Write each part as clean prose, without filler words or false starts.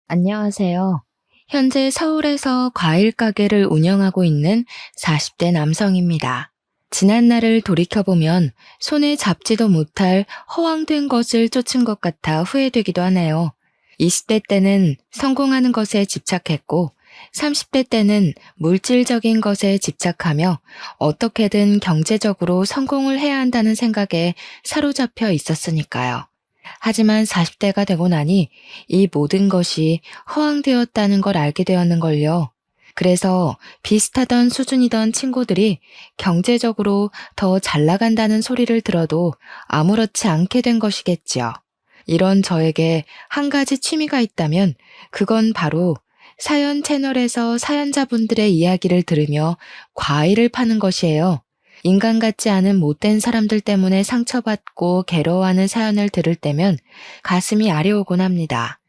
안녕하세요. 현재 서울에서 과일 가게를 운영하고 있는 40대 남성입니다. 지난 날을 돌이켜보면 손에 잡지도 못할 허황된 것을 쫓은 것 같아 후회되기도 하네요. 20대 때는 성공하는 것에 집착했고 30대 때는 물질적인 것에 집착하며 어떻게든 경제적으로 성공을 해야 한다는 생각에 사로잡혀 있었으니까요. 하지만 40대가 되고 나니 이 모든 것이 허황되었다는 걸 알게 되었는걸요. 그래서 비슷하던 수준이던 친구들이 경제적으로 더 잘 나간다는 소리를 들어도 아무렇지 않게 된 것이겠지요. 이런 저에게 한 가지 취미가 있다면 그건 바로 사연 채널에서 사연자분들의 이야기를 들으며 과일을 파는 것이에요. 인간 같지 않은 못된 사람들 때문에 상처받고 괴로워하는 사연을 들을 때면 가슴이 아려오곤 합니다.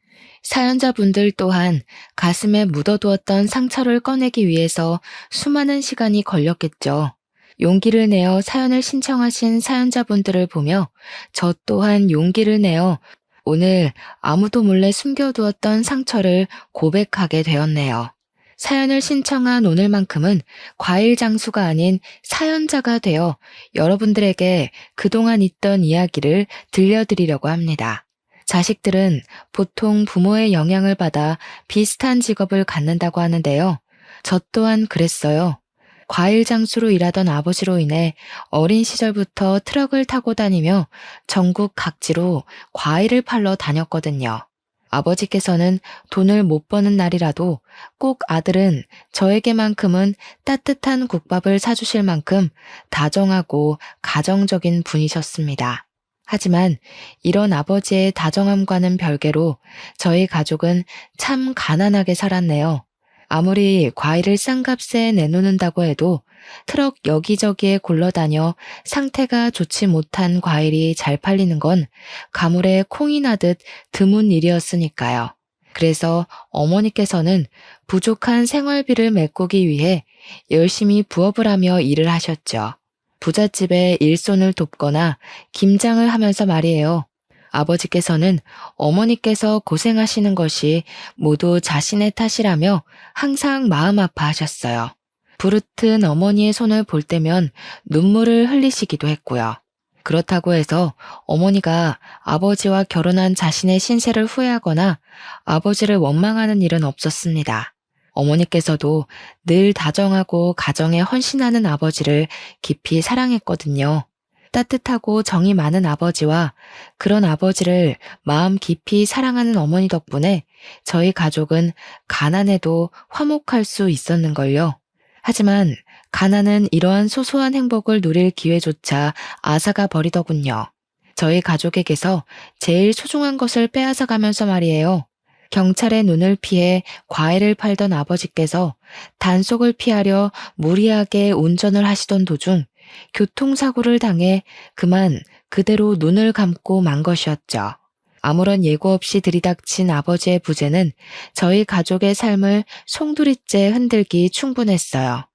사연자분들 또한 가슴에 묻어두었던 상처를 꺼내기 위해서 수많은 시간이 걸렸겠죠. 용기를 내어 사연을 신청하신 사연자분들을 보며 저 또한 용기를 내어 오늘 아무도 몰래 숨겨두었던 상처를 고백하게 되었네요. 사연을 신청한 오늘만큼은 과일 장수가 아닌 사연자가 되어 여러분들에게 그동안 있던 이야기를 들려드리려고 합니다. 자식들은 보통 부모의 영향을 받아 비슷한 직업을 갖는다고 하는데요. 저 또한 그랬어요. 과일 장수로 일하던 아버지로 인해 어린 시절부터 트럭을 타고 다니며 전국 각지로 과일을 팔러 다녔거든요. 아버지께서는 돈을 못 버는 날이라도 꼭 아들은 저에게만큼은 따뜻한 국밥을 사주실 만큼 다정하고 가정적인 분이셨습니다. 하지만 이런 아버지의 다정함과는 별개로 저희 가족은 참 가난하게 살았네요. 아무리 과일을 싼 값에 내놓는다고 해도 트럭 여기저기에 굴러다녀 상태가 좋지 못한 과일이 잘 팔리는 건 가물에 콩이 나듯 드문 일이었으니까요. 그래서 어머니께서는 부족한 생활비를 메꾸기 위해 열심히 부업을 하며 일을 하셨죠. 부잣집에 일손을 돕거나 김장을 하면서 말이에요. 아버지께서는 어머니께서 고생하시는 것이 모두 자신의 탓이라며 항상 마음 아파하셨어요. 부르튼 어머니의 손을 볼 때면 눈물을 흘리시기도 했고요. 그렇다고 해서 어머니가 아버지와 결혼한 자신의 신세를 후회하거나 아버지를 원망하는 일은 없었습니다. 어머니께서도 늘 다정하고 가정에 헌신하는 아버지를 깊이 사랑했거든요. 따뜻하고 정이 많은 아버지와 그런 아버지를 마음 깊이 사랑하는 어머니 덕분에 저희 가족은 가난해도 화목할 수 있었는걸요. 하지만 가난은 이러한 소소한 행복을 누릴 기회조차 앗아가 버리더군요. 저희 가족에게서 제일 소중한 것을 빼앗아 가면서 말이에요. 경찰의 눈을 피해 과일을 팔던 아버지께서 단속을 피하려 무리하게 운전을 하시던 도중 교통사고를 당해 그만 그대로 눈을 감고 만 것이었죠. 아무런 예고 없이 들이닥친 아버지의 부재는 저희 가족의 삶을 송두리째 흔들기 충분했어요.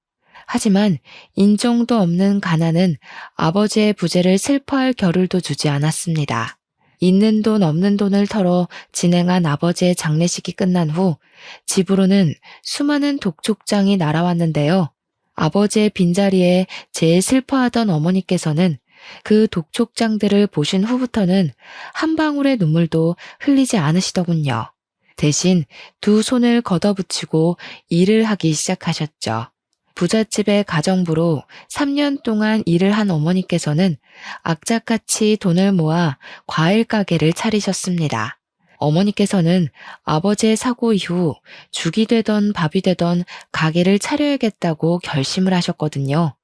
하지만 인정도 없는 가난은 아버지의 부재를 슬퍼할 겨를도 주지 않았습니다. 있는 돈 없는 돈을 털어 진행한 아버지의 장례식이 끝난 후 집으로는 수많은 독촉장이 날아왔는데요. 아버지의 빈자리에 제일 슬퍼하던 어머니께서는 그 독촉장들을 보신 후부터는 한 방울의 눈물도 흘리지 않으시더군요. 대신 두 손을 걷어붙이고 일을 하기 시작하셨죠. 부잣집의 가정부로 3년 동안 일을 한 어머니께서는 악착같이 돈을 모아 과일 가게를 차리셨습니다. 어머니께서는 아버지의 사고 이후 죽이 되던 밥이 되던 가게를 차려야겠다고 결심을 하셨거든요.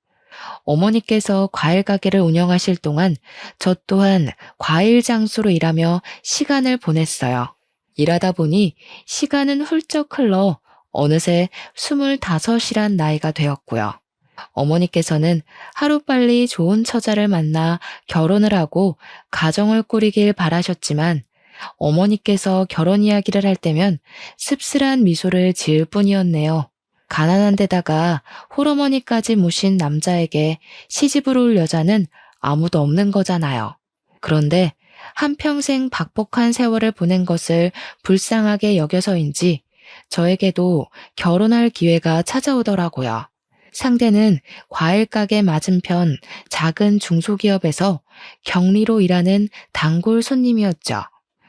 어머니께서 과일 가게를 운영하실 동안 저 또한 과일 장수로 일하며 시간을 보냈어요. 일하다 보니 시간은 훌쩍 흘러 어느새 25이란 나이가 되었고요. 어머니께서는 하루빨리 좋은 처자를 만나 결혼을 하고 가정을 꾸리길 바라셨지만 어머니께서 결혼 이야기를 할 때면 씁쓸한 미소를 지을 뿐이었네요. 가난한 데다가 홀어머니까지 모신 남자에게 시집을 올 여자는 아무도 없는 거잖아요. 그런데 한평생 박복한 세월을 보낸 것을 불쌍하게 여겨서인지 저에게도 결혼할 기회가 찾아오더라고요. 상대는 과일 가게 맞은편 작은 중소기업에서 격리로 일하는 단골 손님이었죠.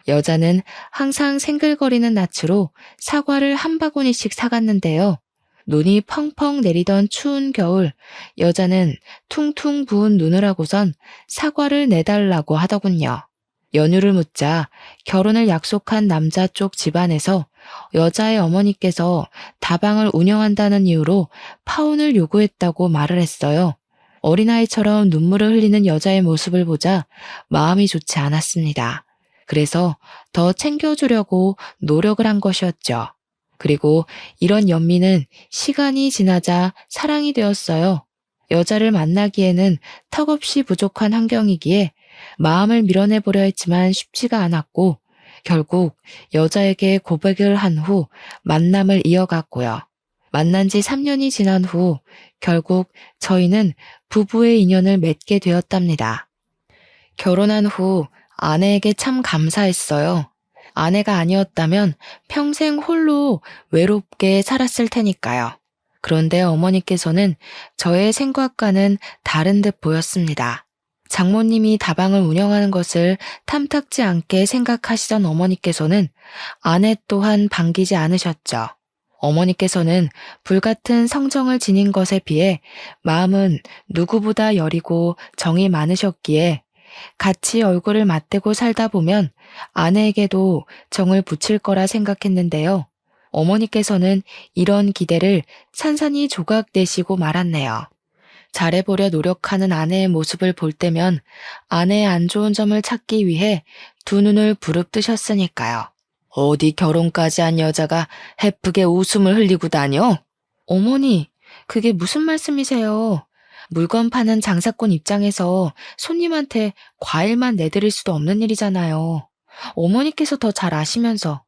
여자는 항상 생글거리는 낯으로 사과를 한 바구니씩 사갔는데요. 눈이 펑펑 내리던 추운 겨울, 여자는 퉁퉁 부은 눈을 하고선 사과를 내달라고 하더군요. 연유를 묻자 결혼을 약속한 남자 쪽 집안에서 여자의 어머니께서 다방을 운영한다는 이유로 파혼을 요구했다고 말을 했어요. 어린아이처럼 눈물을 흘리는 여자의 모습을 보자 마음이 좋지 않았습니다. 그래서 더 챙겨주려고 노력을 한 것이었죠. 그리고 이런 연민은 시간이 지나자 사랑이 되었어요. 여자를 만나기에는 턱없이 부족한 환경이기에 마음을 밀어내보려 했지만 쉽지가 않았고 결국 여자에게 고백을 한 후 만남을 이어갔고요. 만난 지 3년이 지난 후 결국 저희는 부부의 인연을 맺게 되었답니다. 결혼한 후 아내에게 참 감사했어요. 아내가 아니었다면 평생 홀로 외롭게 살았을 테니까요. 그런데 어머니께서는 저의 생각과는 다른 듯 보였습니다. 장모님이 다방을 운영하는 것을 탐탁지 않게 생각하시던 어머니께서는 아내 또한 반기지 않으셨죠. 어머니께서는 불같은 성정을 지닌 것에 비해 마음은 누구보다 여리고 정이 많으셨기에 같이 얼굴을 맞대고 살다 보면 아내에게도 정을 붙일 거라 생각했는데요. 어머니께서는 이런 기대를 산산이 조각내시고 말았네요. 잘해보려 노력하는 아내의 모습을 볼 때면 아내의 안 좋은 점을 찾기 위해 두 눈을 부릅뜨셨으니까요. 어디 결혼까지 한 여자가 해프게 웃음을 흘리고 다녀? 어머니, 그게 무슨 말씀이세요? 물건 파는 장사꾼 입장에서 손님한테 과일만 내드릴 수도 없는 일이잖아요. 어머니께서 더 잘 아시면서.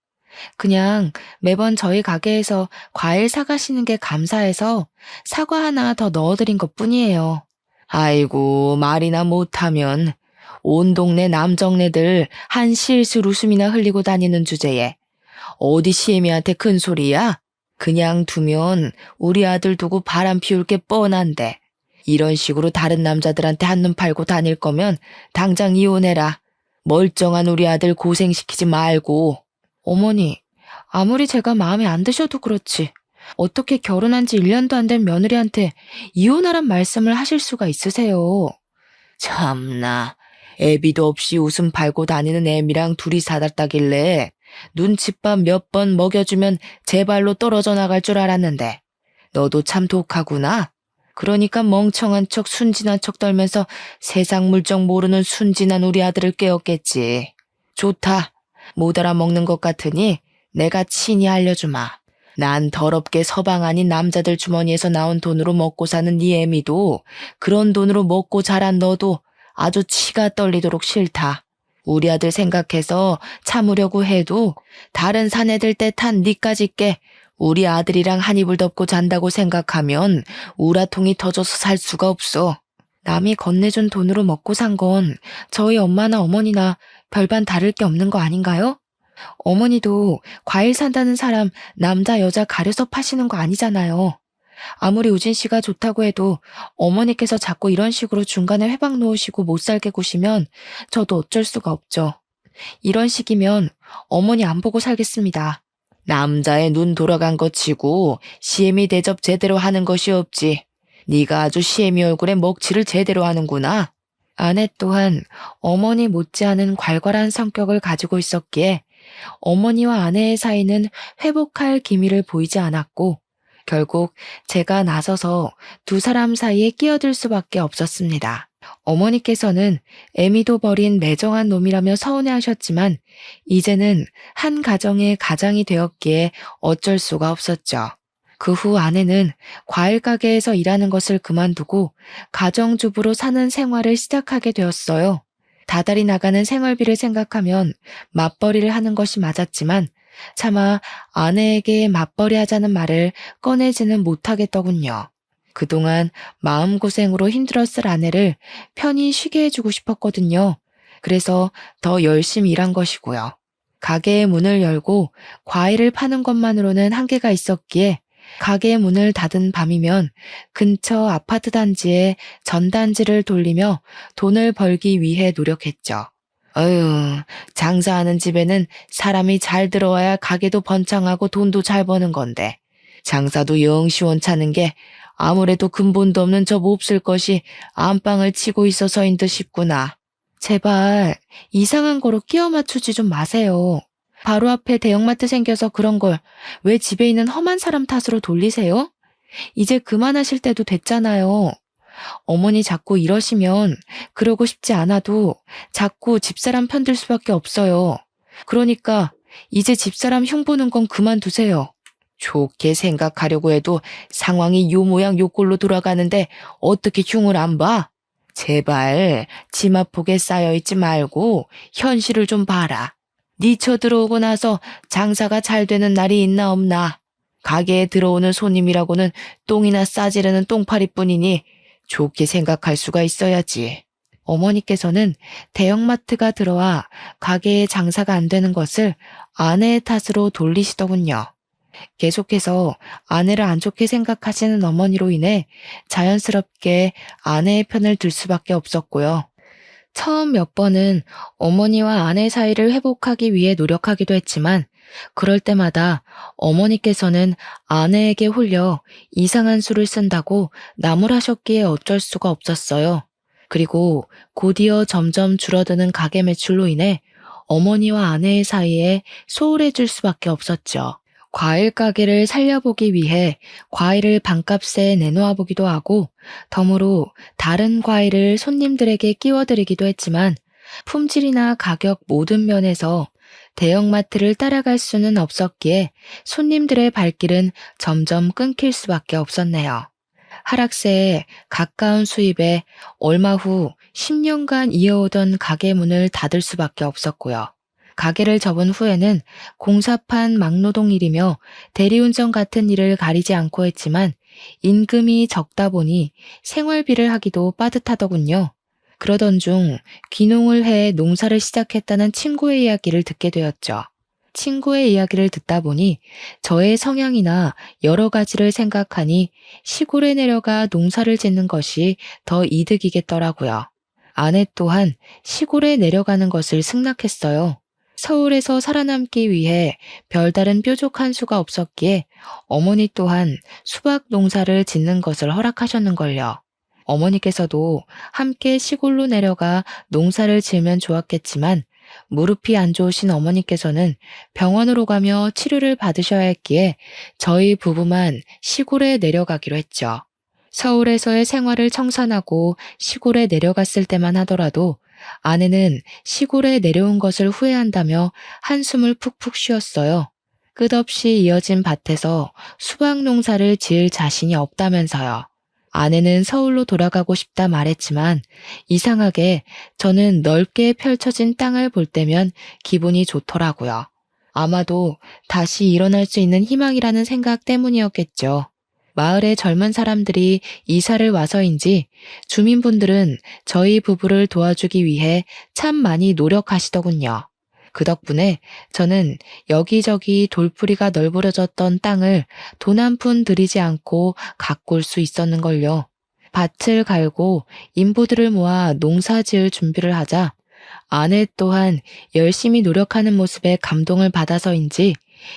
그냥 매번 저희 가게에서 과일 사가시는 게 감사해서 사과 하나 더 넣어드린 것뿐이에요. 아이고, 말이나 못하면 온 동네 남정네들 한 실실 웃음이나 흘리고 다니는 주제에 어디 시애미한테 큰 소리야? 그냥 두면 우리 아들 두고 바람 피울 게 뻔한데 이런 식으로 다른 남자들한테 한눈 팔고 다닐 거면 당장 이혼해라. 멀쩡한 우리 아들 고생시키지 말고. 어머니, 아무리 제가 마음에 안 드셔도 그렇지. 어떻게 결혼한 지 1년도 안 된 며느리한테 이혼하란 말씀을 하실 수가 있으세요? 참나, 애비도 없이 웃음 팔고 다니는 애미랑 둘이 살았다길래 눈칫밥 몇 번 먹여주면 제 발로 떨어져 나갈 줄 알았는데 너도 참 독하구나. 그러니까 멍청한 척 순진한 척 떨면서 세상 물정 모르는 순진한 우리 아들을 깨웠겠지. 좋다. 못 알아먹는 것 같으니 내가 친히 알려주마. 난 더럽게 서방 아닌 남자들 주머니에서 나온 돈으로 먹고 사는 네 애미도 그런 돈으로 먹고 자란 너도 아주 치가 떨리도록 싫다. 우리 아들 생각해서 참으려고 해도 다른 사내들 떼탄 니까짓 게 우리 아들이랑 한 이불 덮고 잔다고 생각하면 우라통이 터져서 살 수가 없어. 남이 건네준 돈으로 먹고 산 건 저희 엄마나 어머니나 별반 다를 게 없는 거 아닌가요? 어머니도 과일 산다는 사람 남자 여자 가려서 파시는 거 아니잖아요. 아무리 우진 씨가 좋다고 해도 어머니께서 자꾸 이런 식으로 중간에 회방 놓으시고 못 살게 구시면 저도 어쩔 수가 없죠. 이런 식이면 어머니 안 보고 살겠습니다. 남자의 눈 돌아간 것 치고 시애미 대접 제대로 하는 것이 없지. 네가 아주 시애미 얼굴에 먹칠을 제대로 하는구나. 아내 또한 어머니 못지않은 괄괄한 성격을 가지고 있었기에 어머니와 아내의 사이는 회복할 기미를 보이지 않았고 결국 제가 나서서 두 사람 사이에 끼어들 수밖에 없었습니다. 어머니께서는 애미도 버린 매정한 놈이라며 서운해하셨지만 이제는 한 가정의 가장이 되었기에 어쩔 수가 없었죠. 그 후 아내는 과일 가게에서 일하는 것을 그만두고 가정주부로 사는 생활을 시작하게 되었어요. 다달이 나가는 생활비를 생각하면 맞벌이를 하는 것이 맞았지만 차마 아내에게 맞벌이 하자는 말을 꺼내지는 못하겠더군요. 그동안 마음고생으로 힘들었을 아내를 편히 쉬게 해주고 싶었거든요. 그래서 더 열심히 일한 것이고요. 가게의 문을 열고 과일을 파는 것만으로는 한계가 있었기에 가게 문을 닫은 밤이면 근처 아파트 단지에 전단지를 돌리며 돈을 벌기 위해 노력했죠. 어휴, 장사하는 집에는 사람이 잘 들어와야 가게도 번창하고 돈도 잘 버는 건데 장사도 영 시원찮은 게 아무래도 근본도 없는 저 몹쓸 것이 안방을 치고 있어서인 듯 싶구나. 제발 이상한 거로 끼워 맞추지 좀 마세요. 바로 앞에 대형마트 생겨서 그런 걸 왜 집에 있는 험한 사람 탓으로 돌리세요? 이제 그만하실 때도 됐잖아요. 어머니 자꾸 이러시면 그러고 싶지 않아도 자꾸 집사람 편들 수밖에 없어요. 그러니까 이제 집사람 흉보는 건 그만두세요. 좋게 생각하려고 해도 상황이 요 모양 요 꼴로 돌아가는데 어떻게 흉을 안 봐? 제발 지마폭에 쌓여있지 말고 현실을 좀 봐라. 니처 들어오고 나서 장사가 잘 되는 날이 있나 없나. 가게에 들어오는 손님이라고는 똥이나 싸지르는 똥파리뿐이니 좋게 생각할 수가 있어야지. 어머니께서는 대형마트가 들어와 가게에 장사가 안 되는 것을 아내의 탓으로 돌리시더군요. 계속해서 아내를 안 좋게 생각하시는 어머니로 인해 자연스럽게 아내의 편을 들 수밖에 없었고요. 처음 몇 번은 어머니와 아내 사이를 회복하기 위해 노력하기도 했지만 그럴 때마다 어머니께서는 아내에게 홀려 이상한 수를 쓴다고 나무라셨기에 어쩔 수가 없었어요. 그리고 곧이어 점점 줄어드는 가게 매출로 인해 어머니와 아내의 사이에 소홀해질 수밖에 없었죠. 과일 가게를 살려보기 위해 과일을 반값에 내놓아 보기도 하고 덤으로 다른 과일을 손님들에게 끼워드리기도 했지만 품질이나 가격 모든 면에서 대형마트를 따라갈 수는 없었기에 손님들의 발길은 점점 끊길 수밖에 없었네요. 하락세에 가까운 수입에 얼마 후 10년간 이어오던 가게 문을 닫을 수밖에 없었고요. 가게를 접은 후에는 공사판 막노동 일이며 대리운전 같은 일을 가리지 않고 했지만 임금이 적다 보니 생활비를 하기도 빠듯하더군요. 그러던 중 귀농을 해 농사를 시작했다는 친구의 이야기를 듣게 되었죠. 친구의 이야기를 듣다 보니 저의 성향이나 여러 가지를 생각하니 시골에 내려가 농사를 짓는 것이 더 이득이겠더라고요. 아내 또한 시골에 내려가는 것을 승낙했어요. 서울에서 살아남기 위해 별다른 뾰족한 수가 없었기에 어머니 또한 수박 농사를 짓는 것을 허락하셨는걸요. 어머니께서도 함께 시골로 내려가 농사를 지으면 좋았겠지만 무릎이 안 좋으신 어머니께서는 병원으로 가며 치료를 받으셔야 했기에 저희 부부만 시골에 내려가기로 했죠. 서울에서의 생활을 청산하고 시골에 내려갔을 때만 하더라도 아내는 시골에 내려온 것을 후회한다며 한숨을 푹푹 쉬었어요. 끝없이 이어진 밭에서 수박 농사를 지을 자신이 없다면서요. 아내는 서울로 돌아가고 싶다 말했지만 이상하게 저는 넓게 펼쳐진 땅을 볼 때면 기분이 좋더라고요. 아마도 다시 일어날 수 있는 희망이라는 생각 때문이었겠죠. 마을의 젊은 사람들이 이사를 와서인지 주민분들은 저희 부부를 도와주기 위해 참 많이 노력하시더군요. 그 덕분에 저는 여기저기 돌풀이가 널브러졌던 땅을 돈 한 푼 들이지 않고 가꿀 수 있었는걸요. 밭을 갈고 인부들을 모아 농사 지을 준비를 하자 아내 또한 열심히 노력하는 모습에 감동을 받아서인지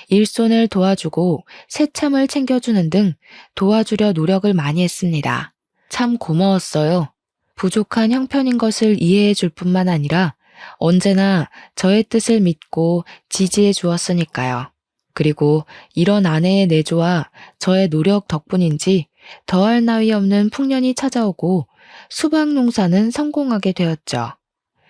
일손을 도와주고 새참을 챙겨주는 등 도와주려 노력을 많이 했습니다. 참 고마웠어요. 부족한 형편인 것을 이해해 줄 뿐만 아니라 언제나 저의 뜻을 믿고 지지해 주었으니까요. 그리고 이런 아내의 내조와 저의 노력 덕분인지 더할 나위 없는 풍년이 찾아오고 수박 농사는 성공하게 되었죠.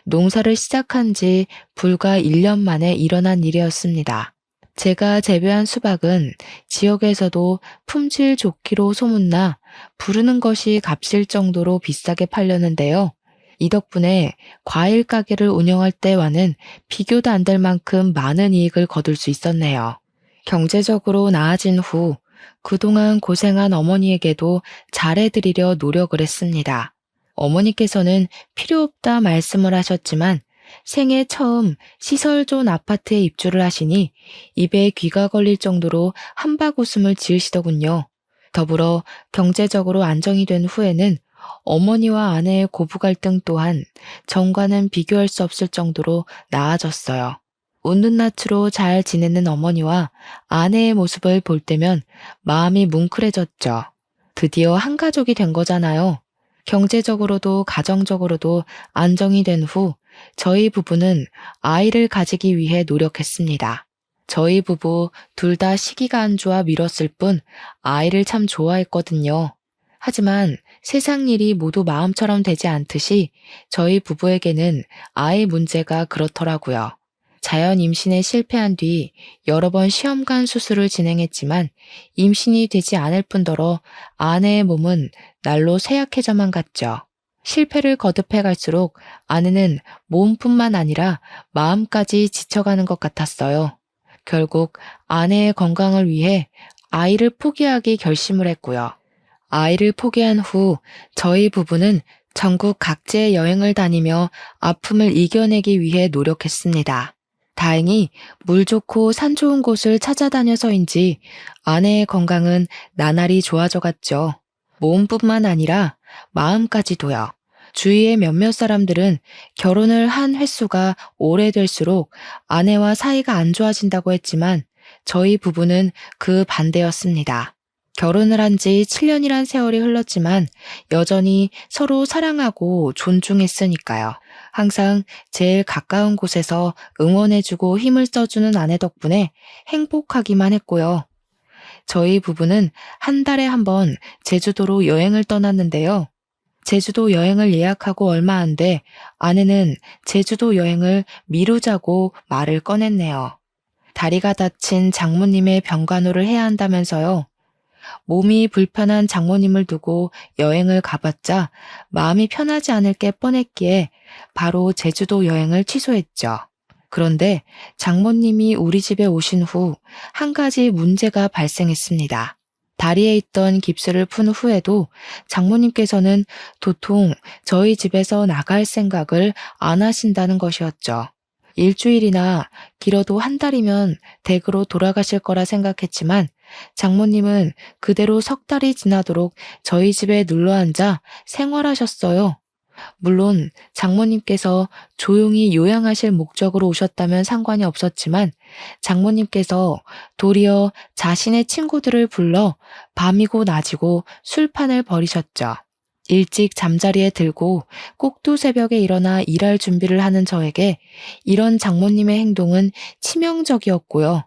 농사를 시작한 지 불과 1년 만에 일어난 일이었습니다. 제가 재배한 수박은 지역에서도 품질 좋기로 소문나 부르는 것이 값일 정도로 비싸게 팔렸는데요. 이 덕분에 과일 가게를 운영할 때와는 비교도 안 될 만큼 많은 이익을 거둘 수 있었네요. 경제적으로 나아진 후 그동안 고생한 어머니에게도 잘해드리려 노력을 했습니다. 어머니께서는 필요 없다 말씀을 하셨지만 생애 처음 시설존 아파트에 입주를 하시니 입에 귀가 걸릴 정도로 한박 웃음을 지으시더군요. 더불어 경제적으로 안정이 된 후에는 어머니와 아내의 고부 갈등 또한 전과는 비교할 수 없을 정도로 나아졌어요. 웃는 낯으로 잘 지내는 어머니와 아내의 모습을 볼 때면 마음이 뭉클해졌죠. 드디어 한 가족이 된 거잖아요. 경제적으로도 가정적으로도 안정이 된 후 저희 부부는 아이를 가지기 위해 노력했습니다. 저희 부부 둘 다 시기가 안 좋아 미뤘을 뿐 아이를 참 좋아했거든요. 하지만 세상 일이 모두 마음처럼 되지 않듯이 저희 부부에게는 아이 문제가 그렇더라고요. 자연 임신에 실패한 뒤 여러 번 시험관 수술을 진행했지만 임신이 되지 않을 뿐더러 아내의 몸은 날로 쇠약해져만 갔죠. 실패를 거듭해 갈수록 아내는 몸뿐만 아니라 마음까지 지쳐가는 것 같았어요. 결국 아내의 건강을 위해 아이를 포기하기 결심을 했고요. 아이를 포기한 후 저희 부부는 전국 각지의 여행을 다니며 아픔을 이겨내기 위해 노력했습니다. 다행히 물 좋고 산 좋은 곳을 찾아다녀서인지 아내의 건강은 나날이 좋아져 갔죠. 몸뿐만 아니라 마음까지도요. 주위의 몇몇 사람들은 결혼을 한 횟수가 오래될수록 아내와 사이가 안 좋아진다고 했지만 저희 부부는 그 반대였습니다. 결혼을 한 지 7년이란 세월이 흘렀지만 여전히 서로 사랑하고 존중했으니까요. 항상 제일 가까운 곳에서 응원해주고 힘을 써주는 아내 덕분에 행복하기만 했고요. 저희 부부는 한 달에 한 번 제주도로 여행을 떠났는데요. 제주도 여행을 예약하고 얼마 안 돼 아내는 제주도 여행을 미루자고 말을 꺼냈네요. 다리가 다친 장모님의 병간호를 해야 한다면서요. 몸이 불편한 장모님을 두고 여행을 가봤자 마음이 편하지 않을 게 뻔했기에 바로 제주도 여행을 취소했죠. 그런데 장모님이 우리 집에 오신 후 한 가지 문제가 발생했습니다. 다리에 있던 깁스를 푼 후에도 장모님께서는 도통 저희 집에서 나갈 생각을 안 하신다는 것이었죠. 일주일이나 길어도 한 달이면 댁으로 돌아가실 거라 생각했지만 장모님은 그대로 석 달이 지나도록 저희 집에 눌러 앉아 생활하셨어요. 물론 장모님께서 조용히 요양하실 목적으로 오셨다면 상관이 없었지만 장모님께서 도리어 자신의 친구들을 불러 밤이고 낮이고 술판을 벌이셨죠. 일찍 잠자리에 들고 꼭두 새벽에 일어나 일할 준비를 하는 저에게 이런 장모님의 행동은 치명적이었고요.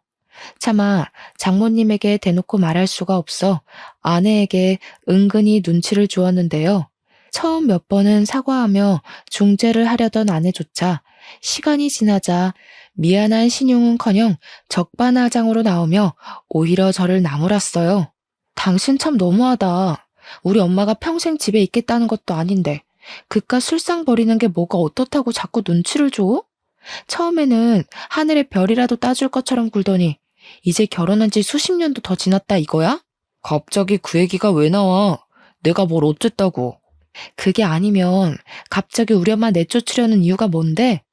차마 장모님에게 대놓고 말할 수가 없어 아내에게 은근히 눈치를 주었는데요. 처음 몇 번은 사과하며 중재를 하려던 아내조차 시간이 지나자 미안한 신용은커녕 적반하장으로 나오며 오히려 저를 나무랐어요. 당신 참 너무하다. 우리 엄마가 평생 집에 있겠다는 것도 아닌데 그깟 술상 버리는 게 뭐가 어떻다고 자꾸 눈치를 줘? 처음에는 하늘의 별이라도 따줄 것처럼 굴더니 이제 결혼한 지 수십 년도 더 지났다 이거야? 갑자기 그 얘기가 왜 나와? 내가 뭘 어쨌다고. 그게 아니면 갑자기 우리 엄마 내쫓으려는 이유가 뭔데?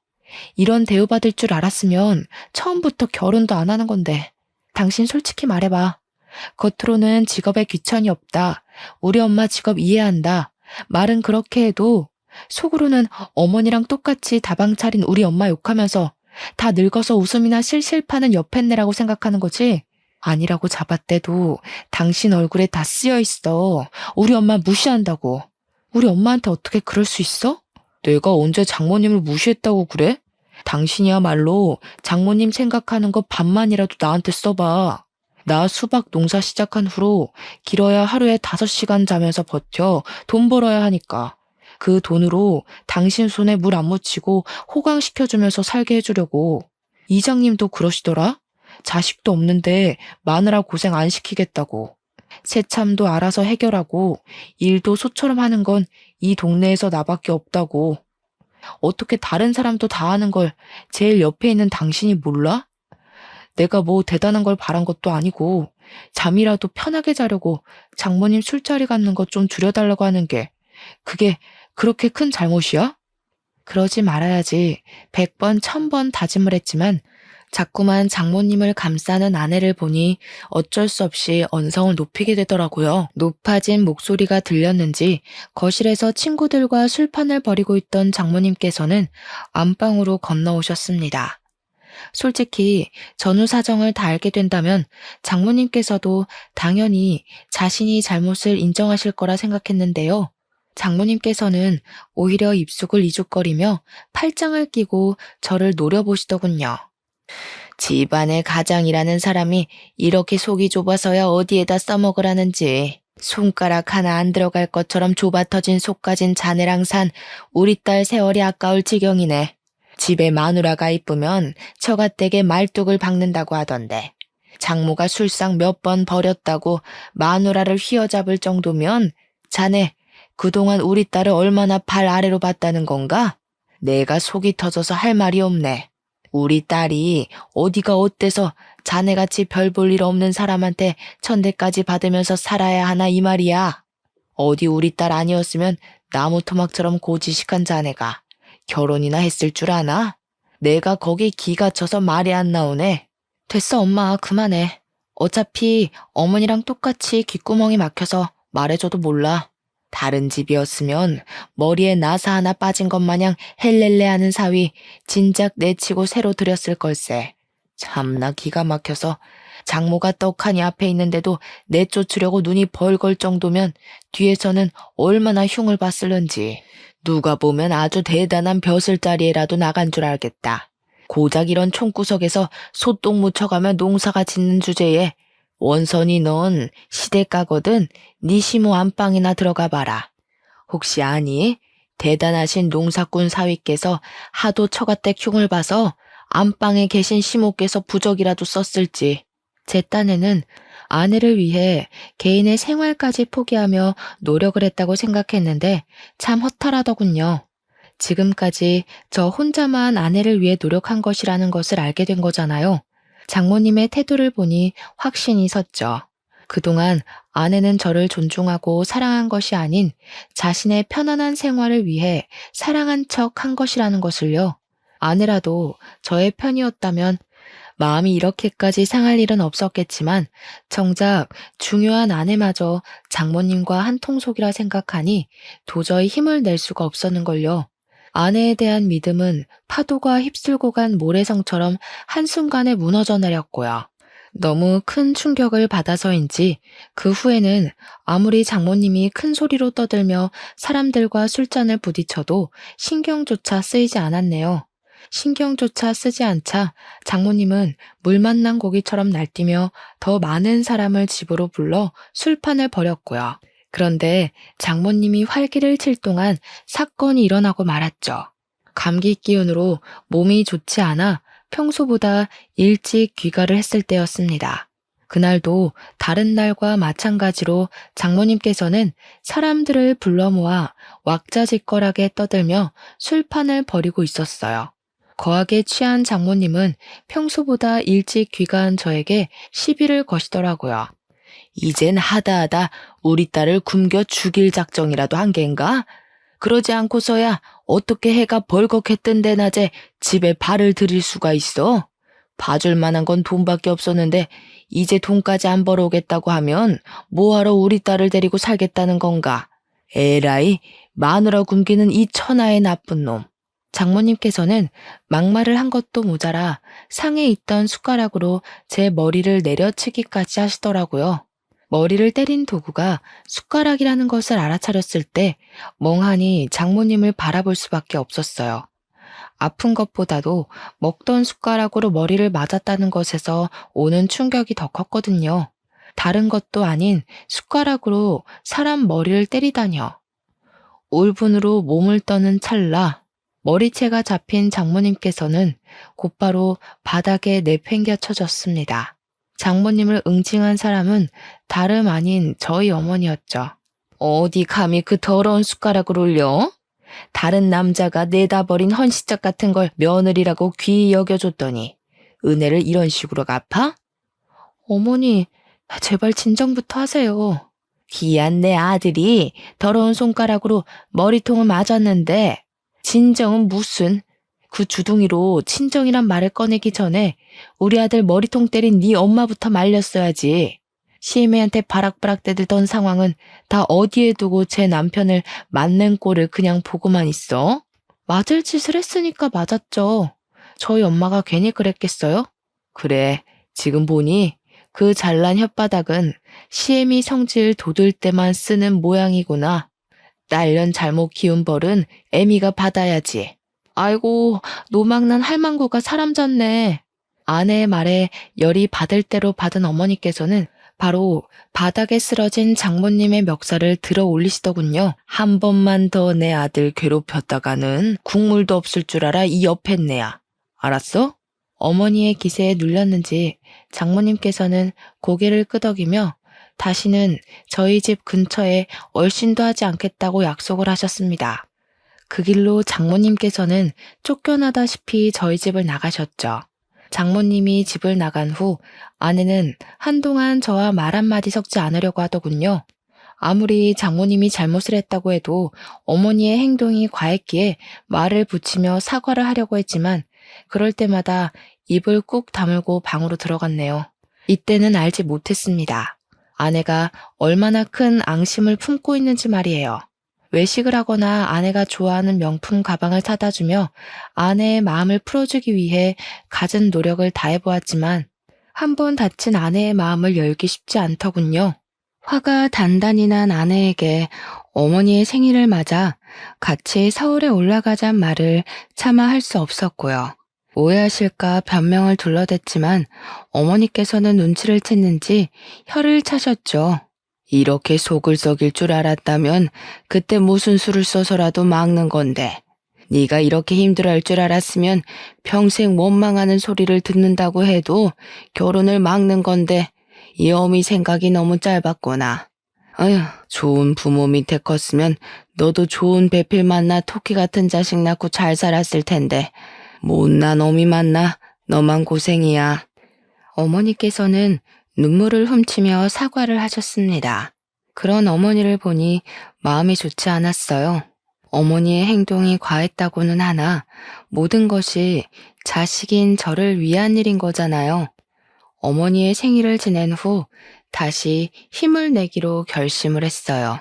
이런 대우받을 줄 알았으면 처음부터 결혼도 안 하는 건데. 당신 솔직히 말해봐. 겉으로는 직업에 귀천이 없다. 우리 엄마 직업 이해한다. 말은 그렇게 해도 속으로는 어머니랑 똑같이 다방 차린 우리 엄마 욕하면서 다 늙어서 웃음이나 실실 파는 여팻네라고 생각하는 거지? 아니라고 잡았대도 당신 얼굴에 다 쓰여 있어. 우리 엄마 무시한다고. 우리 엄마한테 어떻게 그럴 수 있어? 내가 언제 장모님을 무시했다고 그래? 당신이야말로 장모님 생각하는 거 반만이라도 나한테 써봐. 나 수박 농사 시작한 후로 길어야 하루에 5시간 자면서 버텨 돈 벌어야 하니까. 그 돈으로 당신 손에 물 안 묻히고 호강시켜주면서 살게 해주려고. 이장님도 그러시더라? 자식도 없는데 마누라 고생 안 시키겠다고. 새참도 알아서 해결하고 일도 소처럼 하는 건 이 동네에서 나밖에 없다고. 어떻게 다른 사람도 다 하는 걸 제일 옆에 있는 당신이 몰라? 내가 뭐 대단한 걸 바란 것도 아니고 잠이라도 편하게 자려고 장모님 술자리 갖는 것 좀 줄여달라고 하는 게 그게 그렇게 큰 잘못이야? 그러지 말아야지 100번, 1000번 다짐을 했지만 자꾸만 장모님을 감싸는 아내를 보니 어쩔 수 없이 언성을 높이게 되더라고요. 높아진 목소리가 들렸는지 거실에서 친구들과 술판을 벌이고 있던 장모님께서는 안방으로 건너오셨습니다. 솔직히 전후 사정을 다 알게 된다면 장모님께서도 당연히 자신이 잘못을 인정하실 거라 생각했는데요. 장모님께서는 오히려 입속을 이죽거리며 팔짱을 끼고 저를 노려보시더군요. 집안의 가장이라는 사람이 이렇게 속이 좁아서야 어디에다 써먹으라는지. 손가락 하나 안 들어갈 것처럼 좁아 터진 속 가진 자네랑 산 우리 딸 세월이 아까울 지경이네. 집에 마누라가 이쁘면 처가댁에 말뚝을 박는다고 하던데. 장모가 술상 몇 번 버렸다고 마누라를 휘어잡을 정도면 자네 그동안 우리 딸을 얼마나 발 아래로 봤다는 건가? 내가 속이 터져서 할 말이 없네. 우리 딸이 어디가 어때서 자네같이 별 볼 일 없는 사람한테 천대까지 받으면서 살아야 하나 이 말이야. 어디 우리 딸 아니었으면 나무 토막처럼 고지식한 자네가 결혼이나 했을 줄 아나? 내가 거기 기가 쳐서 말이 안 나오네. 됐어 엄마 그만해. 어차피 어머니랑 똑같이 귓구멍이 막혀서 말해줘도 몰라. 다른 집이었으면 머리에 나사 하나 빠진 것 마냥 헬렐레 하는 사위 진작 내치고 새로 들였을 걸세. 참나 기가 막혀서 장모가 떡하니 앞에 있는데도 내쫓으려고 눈이 벌걸 정도면 뒤에서는 얼마나 흉을 봤을는지. 누가 보면 아주 대단한 벼슬자리에라도 나간 줄 알겠다. 고작 이런 총구석에서 소똥 묻혀가며 농사가 짓는 주제에 원선이 넌 시댁가거든 네 시모 안방이나 들어가 봐라. 혹시 아니? 대단하신 농사꾼 사위께서 하도 처가댁 흉을 봐서 안방에 계신 시모께서 부적이라도 썼을지. 제 딴에는 아내를 위해 개인의 생활까지 포기하며 노력을 했다고 생각했는데 참 허탈하더군요. 지금까지 저 혼자만 아내를 위해 노력한 것이라는 것을 알게 된 거잖아요. 장모님의 태도를 보니 확신이 섰죠. 그동안 아내는 저를 존중하고 사랑한 것이 아닌 자신의 편안한 생활을 위해 사랑한 척 한 것이라는 것을요. 아내라도 저의 편이었다면 마음이 이렇게까지 상할 일은 없었겠지만 정작 중요한 아내마저 장모님과 한 통속이라 생각하니 도저히 힘을 낼 수가 없었는걸요. 아내에 대한 믿음은 파도가 휩쓸고 간 모래성처럼 한순간에 무너져 내렸고요. 너무 큰 충격을 받아서인지 그 후에는 아무리 장모님이 큰 소리로 떠들며 사람들과 술잔을 부딪혀도 신경조차 쓰이지 않았네요. 신경조차 쓰지 않자 장모님은 물 만난 고기처럼 날뛰며 더 많은 사람을 집으로 불러 술판을 벌였고요. 그런데 장모님이 활기를 칠 동안 사건이 일어나고 말았죠. 감기 기운으로 몸이 좋지 않아 평소보다 일찍 귀가를 했을 때였습니다. 그날도 다른 날과 마찬가지로 장모님께서는 사람들을 불러 모아 왁자지껄하게 떠들며 술판을 벌이고 있었어요. 거하게 취한 장모님은 평소보다 일찍 귀가한 저에게 시비를 거시더라고요. 이젠 하다하다 우리 딸을 굶겨 죽일 작정이라도 한 겐가? 그러지 않고서야 어떻게 해가 벌겋했던데 낮에 집에 발을 들일 수가 있어? 봐줄 만한 건 돈밖에 없었는데 이제 돈까지 안 벌어오겠다고 하면 뭐하러 우리 딸을 데리고 살겠다는 건가? 에라이, 마누라 굶기는 이 천하의 나쁜 놈. 장모님께서는 막말을 한 것도 모자라 상에 있던 숟가락으로 제 머리를 내려치기까지 하시더라고요. 머리를 때린 도구가 숟가락이라는 것을 알아차렸을 때 멍하니 장모님을 바라볼 수밖에 없었어요. 아픈 것보다도 먹던 숟가락으로 머리를 맞았다는 것에서 오는 충격이 더 컸거든요. 다른 것도 아닌 숟가락으로 사람 머리를 때리다뇨. 울분으로 몸을 떠는 찰나 머리채가 잡힌 장모님께서는 곧바로 바닥에 내팽겨쳐졌습니다. 장모님을 응징한 사람은 다름 아닌 저희 어머니였죠. 어디 감히 그 더러운 숟가락을 올려? 다른 남자가 내다 버린 헌시짝 같은 걸 며느리라고 귀히 여겨줬더니 은혜를 이런 식으로 갚아? 어머니, 제발 진정부터 하세요. 귀한 내 아들이 더러운 손가락으로 머리통을 맞았는데 진정은 무슨. 그 주둥이로 친정이란 말을 꺼내기 전에 우리 아들 머리통 때린 네 엄마부터 말렸어야지. 시애미한테 바락바락 대들던 상황은 다 어디에 두고 제 남편을 맞는 꼴을 그냥 보고만 있어? 맞을 짓을 했으니까 맞았죠. 저희 엄마가 괜히 그랬겠어요? 그래, 지금 보니 그 잘난 혓바닥은 시애미 성질 돋을 때만 쓰는 모양이구나. 딸년 잘못 키운 벌은 애미가 받아야지. 아이고, 노망난 할망구가 사람 졌네. 아내의 말에 열이 받을 대로 받은 어머니께서는 바로 바닥에 쓰러진 장모님의 멱살을 들어 올리시더군요. 한 번만 더 내 아들 괴롭혔다가는 국물도 없을 줄 알아 이 옆에 내야. 알았어? 어머니의 기세에 눌렸는지 장모님께서는 고개를 끄덕이며 다시는 저희 집 근처에 얼씬도 하지 않겠다고 약속을 하셨습니다. 그 길로 장모님께서는 쫓겨나다시피 저희 집을 나가셨죠. 장모님이 집을 나간 후 아내는 한동안 저와 말 한마디 섞지 않으려고 하더군요. 아무리 장모님이 잘못을 했다고 해도 어머니의 행동이 과했기에 말을 붙이며 사과를 하려고 했지만 그럴 때마다 입을 꾹 다물고 방으로 들어갔네요. 이때는 알지 못했습니다. 아내가 얼마나 큰 앙심을 품고 있는지 말이에요. 외식을 하거나 아내가 좋아하는 명품 가방을 사다 주며 아내의 마음을 풀어주기 위해 갖은 노력을 다해보았지만 한 번 다친 아내의 마음을 열기 쉽지 않더군요. 화가 단단히 난 아내에게 어머니의 생일을 맞아 같이 서울에 올라가잔 말을 차마 할 수 없었고요. 오해하실까 변명을 둘러댔지만 어머니께서는 눈치를 챘는지 혀를 차셨죠. 이렇게 속을 썩일 줄 알았다면 그때 무슨 수를 써서라도 막는 건데. 네가 이렇게 힘들어할 줄 알았으면 평생 원망하는 소리를 듣는다고 해도 결혼을 막는 건데 이 어미 생각이 너무 짧았구나. 아휴, 좋은 부모 밑에 컸으면 너도 좋은 배필 만나 토끼 같은 자식 낳고 잘 살았을 텐데 못난 어미 만나 너만 고생이야. 어머니께서는 눈물을 훔치며 사과를 하셨습니다. 그런 어머니를 보니 마음이 좋지 않았어요. 어머니의 행동이 과했다고는 하나 모든 것이 자식인 저를 위한 일인 거잖아요. 어머니의 생일을 지낸 후 다시 힘을 내기로 결심을 했어요.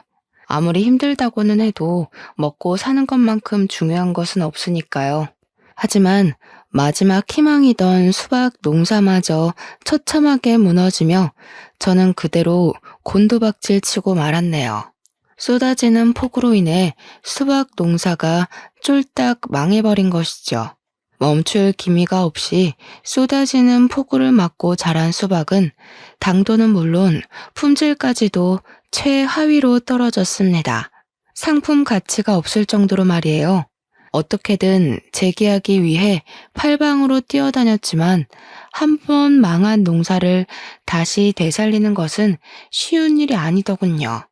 아무리 힘들다고는 해도 먹고 사는 것만큼 중요한 것은 없으니까요. 하지만 마지막 희망이던 수박 농사마저 처참하게 무너지며 저는 그대로 곤두박질 치고 말았네요. 쏟아지는 폭우로 인해 수박 농사가 쫄딱 망해버린 것이죠. 멈출 기미가 없이 쏟아지는 폭우를 맞고 자란 수박은 당도는 물론 품질까지도 최하위로 떨어졌습니다. 상품 가치가 없을 정도로 말이에요. 어떻게든 재기하기 위해 팔방으로 뛰어다녔지만 한 번 망한 농사를 다시 되살리는 것은 쉬운 일이 아니더군요.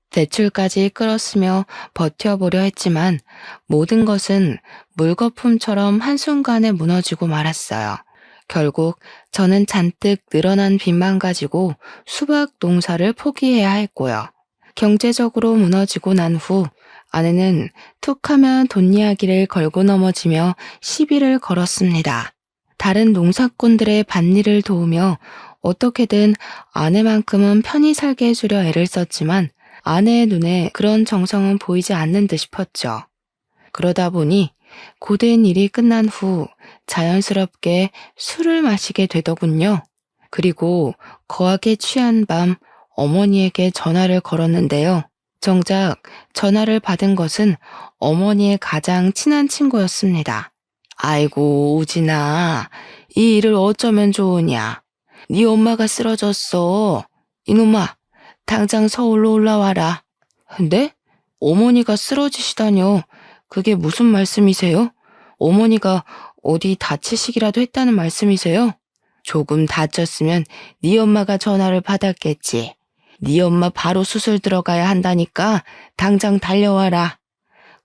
대출까지 끌었으며 버텨보려 했지만 모든 것은 물거품처럼 한순간에 무너지고 말았어요. 결국 저는 잔뜩 늘어난 빚만 가지고 수박 농사를 포기해야 했고요. 경제적으로 무너지고 난 후 아내는 툭하면 돈 이야기를 걸고 넘어지며 시비를 걸었습니다. 다른 농사꾼들의 밭일을 도우며 어떻게든 아내만큼은 편히 살게 해주려 애를 썼지만 아내의 눈에 그런 정성은 보이지 않는 듯 싶었죠. 그러다 보니 고된 일이 끝난 후 자연스럽게 술을 마시게 되더군요. 그리고 거하게 취한 밤 어머니에게 전화를 걸었는데요. 정작 전화를 받은 것은 어머니의 가장 친한 친구였습니다. 아이고 우진아, 이 일을 어쩌면 좋으냐. 네 엄마가 쓰러졌어. 이놈아, 당장 서울로 올라와라. 근데 어머니가 쓰러지시다뇨. 그게 무슨 말씀이세요? 어머니가 어디 다치시기라도 했다는 말씀이세요? 조금 다쳤으면 네 엄마가 전화를 받았겠지. 네 엄마 바로 수술 들어가야 한다니까 당장 달려와라.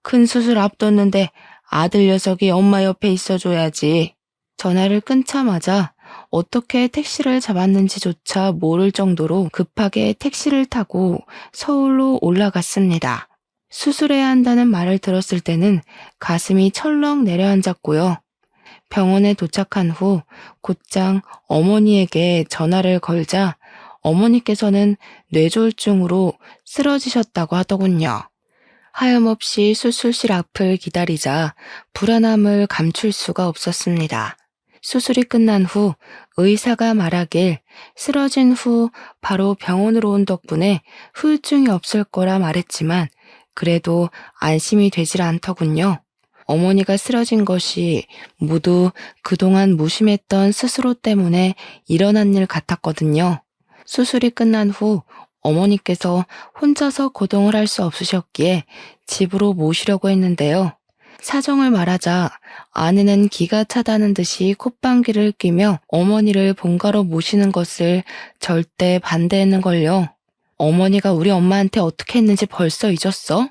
큰 수술 앞뒀는데 아들 녀석이 엄마 옆에 있어줘야지. 전화를 끊자마자 어떻게 택시를 잡았는지조차 모를 정도로 급하게 택시를 타고 서울로 올라갔습니다. 수술해야 한다는 말을 들었을 때는 가슴이 철렁 내려앉았고요. 병원에 도착한 후 곧장 어머니에게 전화를 걸자 어머니께서는 뇌졸중으로 쓰러지셨다고 하더군요. 하염없이 수술실 앞을 기다리자 불안함을 감출 수가 없었습니다. 수술이 끝난 후 의사가 말하길 쓰러진 후 바로 병원으로 온 덕분에 후유증이 없을 거라 말했지만 그래도 안심이 되질 않더군요. 어머니가 쓰러진 것이 모두 그동안 무심했던 스스로 때문에 일어난 일 같았거든요. 수술이 끝난 후 어머니께서 혼자서 거동을 할 수 없으셨기에 집으로 모시려고 했는데요. 사정을 말하자 아내는 기가 차다는 듯이 콧방귀를 뀌며 어머니를 본가로 모시는 것을 절대 반대했는걸요. 어머니가 우리 엄마한테 어떻게 했는지 벌써 잊었어?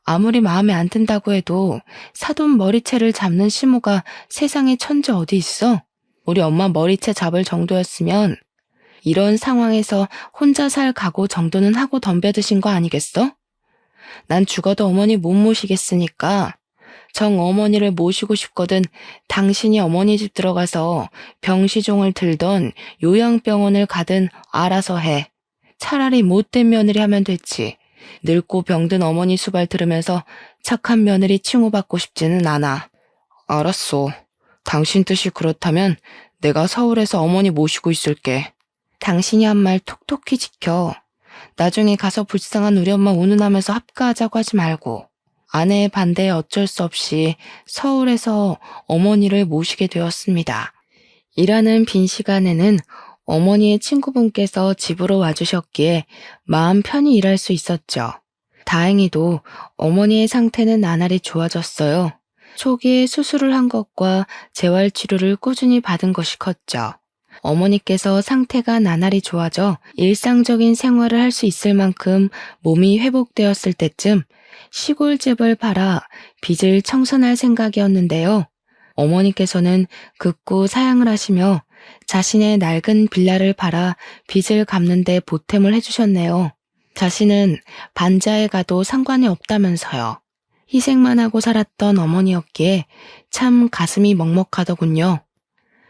아무리 마음에 안 든다고 해도 사돈 머리채를 잡는 시모가 세상에 천재 어디 있어? 우리 엄마 머리채 잡을 정도였으면 이런 상황에서 혼자 살 각오 정도는 하고 덤벼드신 거 아니겠어? 난 죽어도 어머니 못 모시겠으니까 정 어머니를 모시고 싶거든 당신이 어머니 집 들어가서 병시종을 들던 요양병원을 가든 알아서 해. 차라리 못된 며느리 하면 됐지. 늙고 병든 어머니 수발 들으면서 착한 며느리 칭호받고 싶지는 않아. 알았어. 당신 뜻이 그렇다면 내가 서울에서 어머니 모시고 있을게. 당신이 한 말 톡톡히 지켜. 나중에 가서 불쌍한 우리 엄마 운운하면서 합가하자고 하지 말고. 아내의 반대에 어쩔 수 없이 서울에서 어머니를 모시게 되었습니다. 일하는 빈 시간에는 어머니의 친구분께서 집으로 와주셨기에 마음 편히 일할 수 있었죠. 다행히도 어머니의 상태는 나날이 좋아졌어요. 초기에 수술을 한 것과 재활치료를 꾸준히 받은 것이 컸죠. 어머니께서 상태가 나날이 좋아져 일상적인 생활을 할 수 있을 만큼 몸이 회복되었을 때쯤 시골집을 팔아 빚을 청산할 생각이었는데요. 어머니께서는 극구 사양을 하시며 자신의 낡은 빌라를 팔아 빚을 갚는 데 보탬을 해주셨네요. 자신은 반지하에 가도 상관이 없다면서요. 희생만 하고 살았던 어머니였기에 참 가슴이 먹먹하더군요.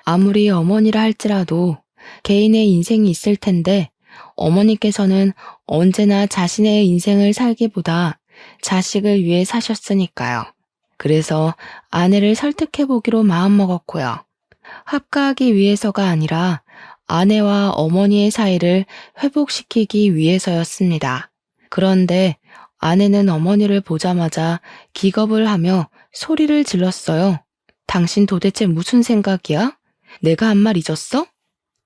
아무리 어머니라 할지라도 개인의 인생이 있을 텐데 어머니께서는 언제나 자신의 인생을 살기보다 자식을 위해 사셨으니까요. 그래서 아내를 설득해보기로 마음먹었고요. 합가하기 위해서가 아니라 아내와 어머니의 사이를 회복시키기 위해서였습니다. 그런데 아내는 어머니를 보자마자 기겁을 하며 소리를 질렀어요. 당신 도대체 무슨 생각이야? 내가 한 말 잊었어?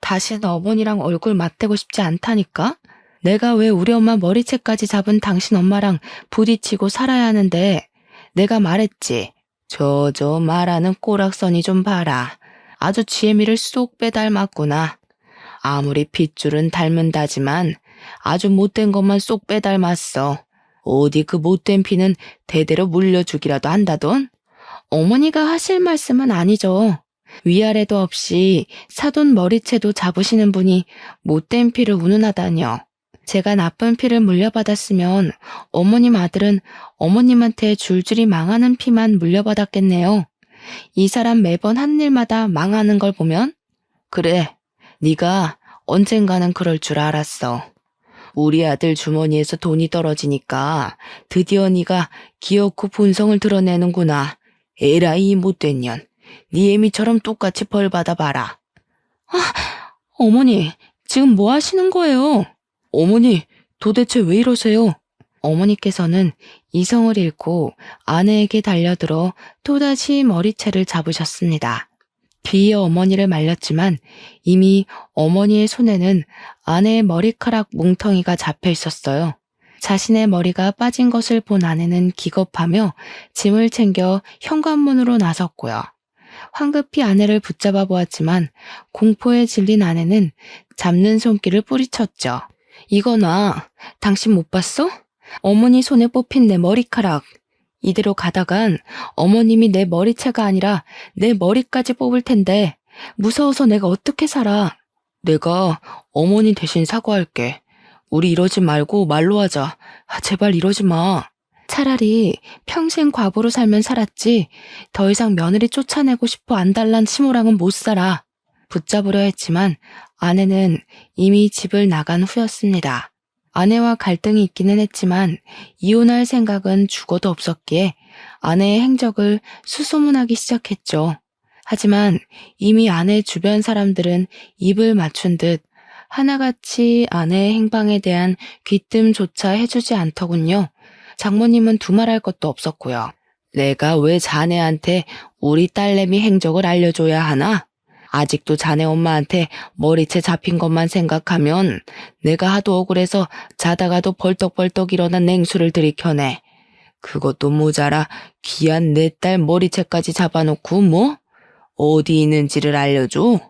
다시는 어머니랑 얼굴 맞대고 싶지 않다니까? 내가 왜 우리 엄마 머리채까지 잡은 당신 엄마랑 부딪히고 살아야 하는데 내가 말했지. 저 말하는 꼬락서니 좀 봐라. 아주 지혜미를 쏙 빼닮았구나. 아무리 핏줄은 닮은다지만 아주 못된 것만 쏙 빼닮았어. 어디 그 못된 피는 대대로 물려주기라도 한다던? 어머니가 하실 말씀은 아니죠. 위아래도 없이 사돈 머리채도 잡으시는 분이 못된 피를 운운하다니요. 제가 나쁜 피를 물려받았으면 어머님 아들은 어머님한테 줄줄이 망하는 피만 물려받았겠네요. 이 사람 매번 한 일마다 망하는 걸 보면 그래, 네가 언젠가는 그럴 줄 알았어. 우리 아들 주머니에서 돈이 떨어지니까 드디어 네가 기어코 본성을 드러내는구나. 에라이 못된 년. 네 애미처럼 똑같이 벌 받아봐라. 어머니, 지금 뭐 하시는 거예요? 어머니, 도대체 왜 이러세요? 어머니께서는 이성을 잃고 아내에게 달려들어 또다시 머리채를 잡으셨습니다. 뒤이어 어머니를 말렸지만 이미 어머니의 손에는 아내의 머리카락 뭉텅이가 잡혀 있었어요. 자신의 머리가 빠진 것을 본 아내는 기겁하며 짐을 챙겨 현관문으로 나섰고요. 황급히 아내를 붙잡아 보았지만 공포에 질린 아내는 잡는 손길을 뿌리쳤죠. 이거 놔. 당신 못 봤어? 어머니 손에 뽑힌 내 머리카락. 이대로 가다간 어머님이 내 머리채가 아니라 내 머리까지 뽑을 텐데 무서워서 내가 어떻게 살아. 내가 어머니 대신 사과할게. 우리 이러지 말고 말로 하자. 제발 이러지 마. 차라리 평생 과부로 살면 살았지 더 이상 며느리 쫓아내고 싶어 안달난 치모랑은 못 살아. 붙잡으려 했지만 아내는 이미 집을 나간 후였습니다. 아내와 갈등이 있기는 했지만 이혼할 생각은 죽어도 없었기에 아내의 행적을 수소문하기 시작했죠. 하지만 이미 아내 주변 사람들은 입을 맞춘 듯 하나같이 아내의 행방에 대한 귀뜸조차 해주지 않더군요. 장모님은 두말할 것도 없었고요. 내가 왜 자네한테 우리 딸내미 행적을 알려줘야 하나? 아직도 자네 엄마한테 머리채 잡힌 것만 생각하면 내가 하도 억울해서 자다가도 벌떡벌떡 일어나 냉수를 들이켜내. 그것도 모자라 귀한 내 딸 머리채까지 잡아놓고 뭐? 어디 있는지를 알려줘?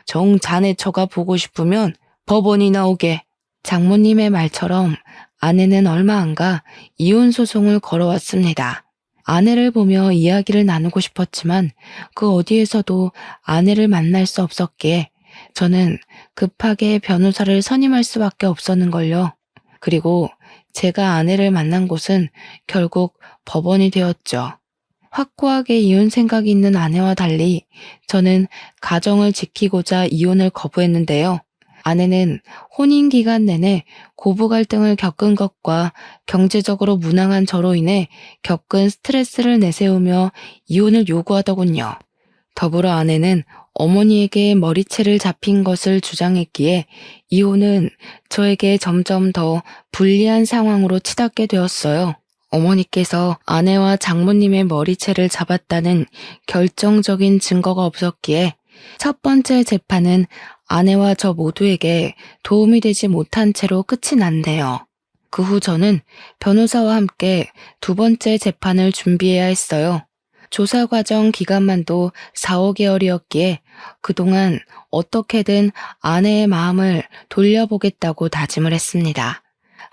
정 자네 처가 보고 싶으면 법원이 나오게. 장모님의 말처럼 아내는 얼마 안 가 이혼 소송을 걸어왔습니다. 아내를 보며 이야기를 나누고 싶었지만 그 어디에서도 아내를 만날 수 없었기에 저는 급하게 변호사를 선임할 수밖에 없었는걸요. 그리고 제가 아내를 만난 곳은 결국 법원이 되었죠. 확고하게 이혼 생각이 있는 아내와 달리 저는 가정을 지키고자 이혼을 거부했는데요. 아내는 혼인 기간 내내 고부 갈등을 겪은 것과 경제적으로 무능한 저로 인해 겪은 스트레스를 내세우며 이혼을 요구하더군요. 더불어 아내는 어머니에게 머리채를 잡힌 것을 주장했기에 이혼은 저에게 점점 더 불리한 상황으로 치닫게 되었어요. 어머니께서 아내와 장모님의 머리채를 잡았다는 결정적인 증거가 없었기에 첫 번째 재판은 아내와 저 모두에게 도움이 되지 못한 채로 끝이 났네요. 그 후 저는 변호사와 함께 두 번째 재판을 준비해야 했어요. 조사 과정 기간만도 4, 5개월이었기에 그동안 어떻게든 아내의 마음을 돌려보겠다고 다짐을 했습니다.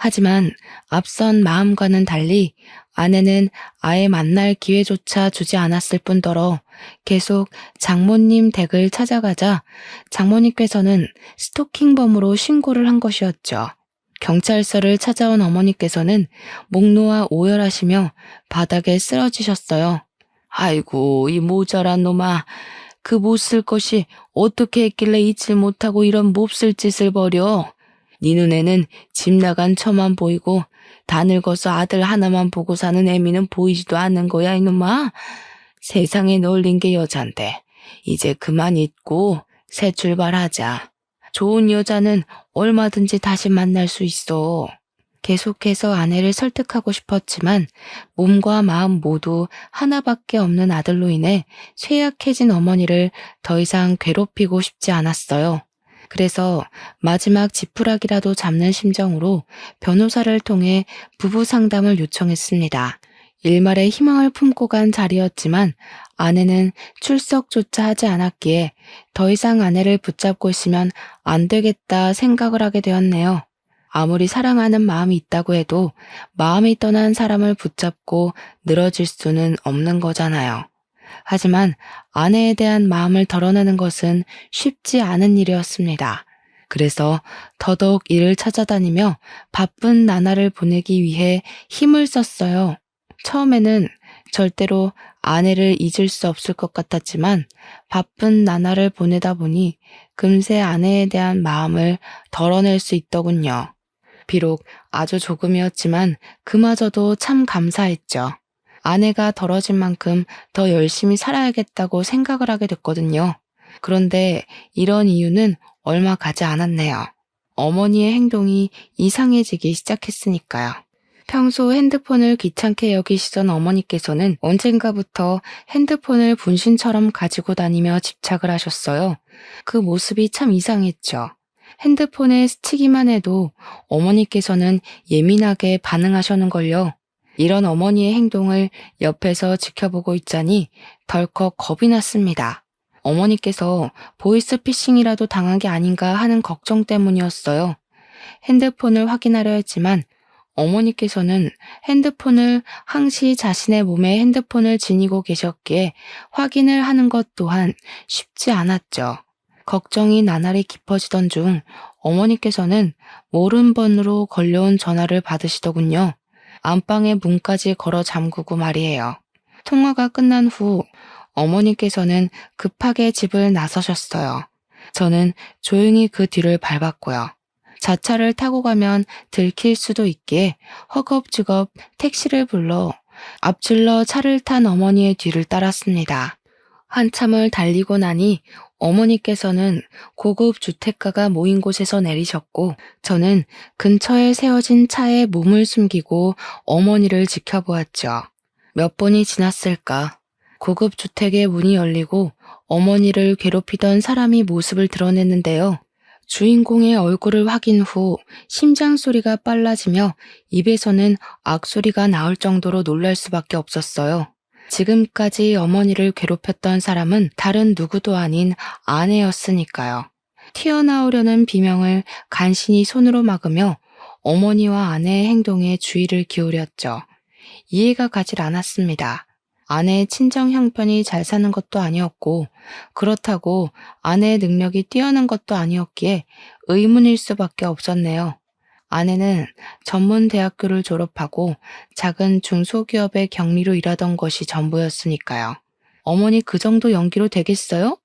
하지만 앞선 마음과는 달리 아내는 아예 만날 기회조차 주지 않았을 뿐더러 계속 장모님 댁을 찾아가자 장모님께서는 스토킹범으로 신고를 한 것이었죠. 경찰서를 찾아온 어머니께서는 목 놓아 오열하시며 바닥에 쓰러지셨어요. 아이고, 이 모자란 놈아. 그 못 쓸 것이 어떻게 했길래 잊질 못하고 이런 몹쓸 짓을 벌여. 네 눈에는 집 나간 처만 보이고 다 늙어서 아들 하나만 보고 사는 애미는 보이지도 않는 거야, 이놈아. 세상에 널린 게 여잔데 이제 그만 잊고 새 출발하자. 좋은 여자는 얼마든지 다시 만날 수 있어. 계속해서 아내를 설득하고 싶었지만 몸과 마음 모두 하나밖에 없는 아들로 인해 쇠약해진 어머니를 더 이상 괴롭히고 싶지 않았어요. 그래서 마지막 지푸라기라도 잡는 심정으로 변호사를 통해 부부 상담을 요청했습니다. 일말의 희망을 품고 간 자리였지만 아내는 출석조차 하지 않았기에 더 이상 아내를 붙잡고 있으면 안 되겠다 생각을 하게 되었네요. 아무리 사랑하는 마음이 있다고 해도 마음이 떠난 사람을 붙잡고 늘어질 수는 없는 거잖아요. 하지만 아내에 대한 마음을 덜어내는 것은 쉽지 않은 일이었습니다. 그래서 더더욱 일을 찾아다니며 바쁜 나날을 보내기 위해 힘을 썼어요. 처음에는 절대로 아내를 잊을 수 없을 것 같았지만 바쁜 나날을 보내다 보니 금세 아내에 대한 마음을 덜어낼 수 있더군요. 비록 아주 조금이었지만 그마저도 참 감사했죠. 아내가 덜어진 만큼 더 열심히 살아야겠다고 생각을 하게 됐거든요. 그런데 이런 이유는 얼마 가지 않았네요. 어머니의 행동이 이상해지기 시작했으니까요. 평소 핸드폰을 귀찮게 여기시던 어머니께서는 언젠가부터 핸드폰을 분신처럼 가지고 다니며 집착을 하셨어요. 그 모습이 참 이상했죠. 핸드폰에 스치기만 해도 어머니께서는 예민하게 반응하셨는걸요. 이런 어머니의 행동을 옆에서 지켜보고 있자니 덜컥 겁이 났습니다. 어머니께서 보이스피싱이라도 당한 게 아닌가 하는 걱정 때문이었어요. 핸드폰을 확인하려 했지만 어머니께서는 핸드폰을 항시 자신의 몸에 핸드폰을 지니고 계셨기에 확인을 하는 것 또한 쉽지 않았죠. 걱정이 나날이 깊어지던 중 어머니께서는 모른 번호로 걸려온 전화를 받으시더군요. 안방에 문까지 걸어 잠그고 말이에요. 통화가 끝난 후 어머니께서는 급하게 집을 나서셨어요. 저는 조용히 그 뒤를 밟았고요. 자차를 타고 가면 들킬 수도 있기에 허겁지겁 택시를 불러 앞질러 차를 탄 어머니의 뒤를 따랐습니다. 한참을 달리고 나니 어머니께서는 고급 주택가가 모인 곳에서 내리셨고 저는 근처에 세워진 차에 몸을 숨기고 어머니를 지켜보았죠. 몇 분이 지났을까? 고급 주택의 문이 열리고 어머니를 괴롭히던 사람이 모습을 드러냈는데요. 주인공의 얼굴을 확인 후 심장 소리가 빨라지며 입에서는 악소리가 나올 정도로 놀랄 수밖에 없었어요. 지금까지 어머니를 괴롭혔던 사람은 다른 누구도 아닌 아내였으니까요. 튀어나오려는 비명을 간신히 손으로 막으며 어머니와 아내의 행동에 주의를 기울였죠. 이해가 가질 않았습니다. 아내의 친정 형편이 잘 사는 것도 아니었고 그렇다고 아내의 능력이 뛰어난 것도 아니었기에 의문일 수밖에 없었네요. 아내는 전문 대학교를 졸업하고 작은 중소기업의 경리로 일하던 것이 전부였으니까요. 어머니 그 정도 연기로 되겠어요?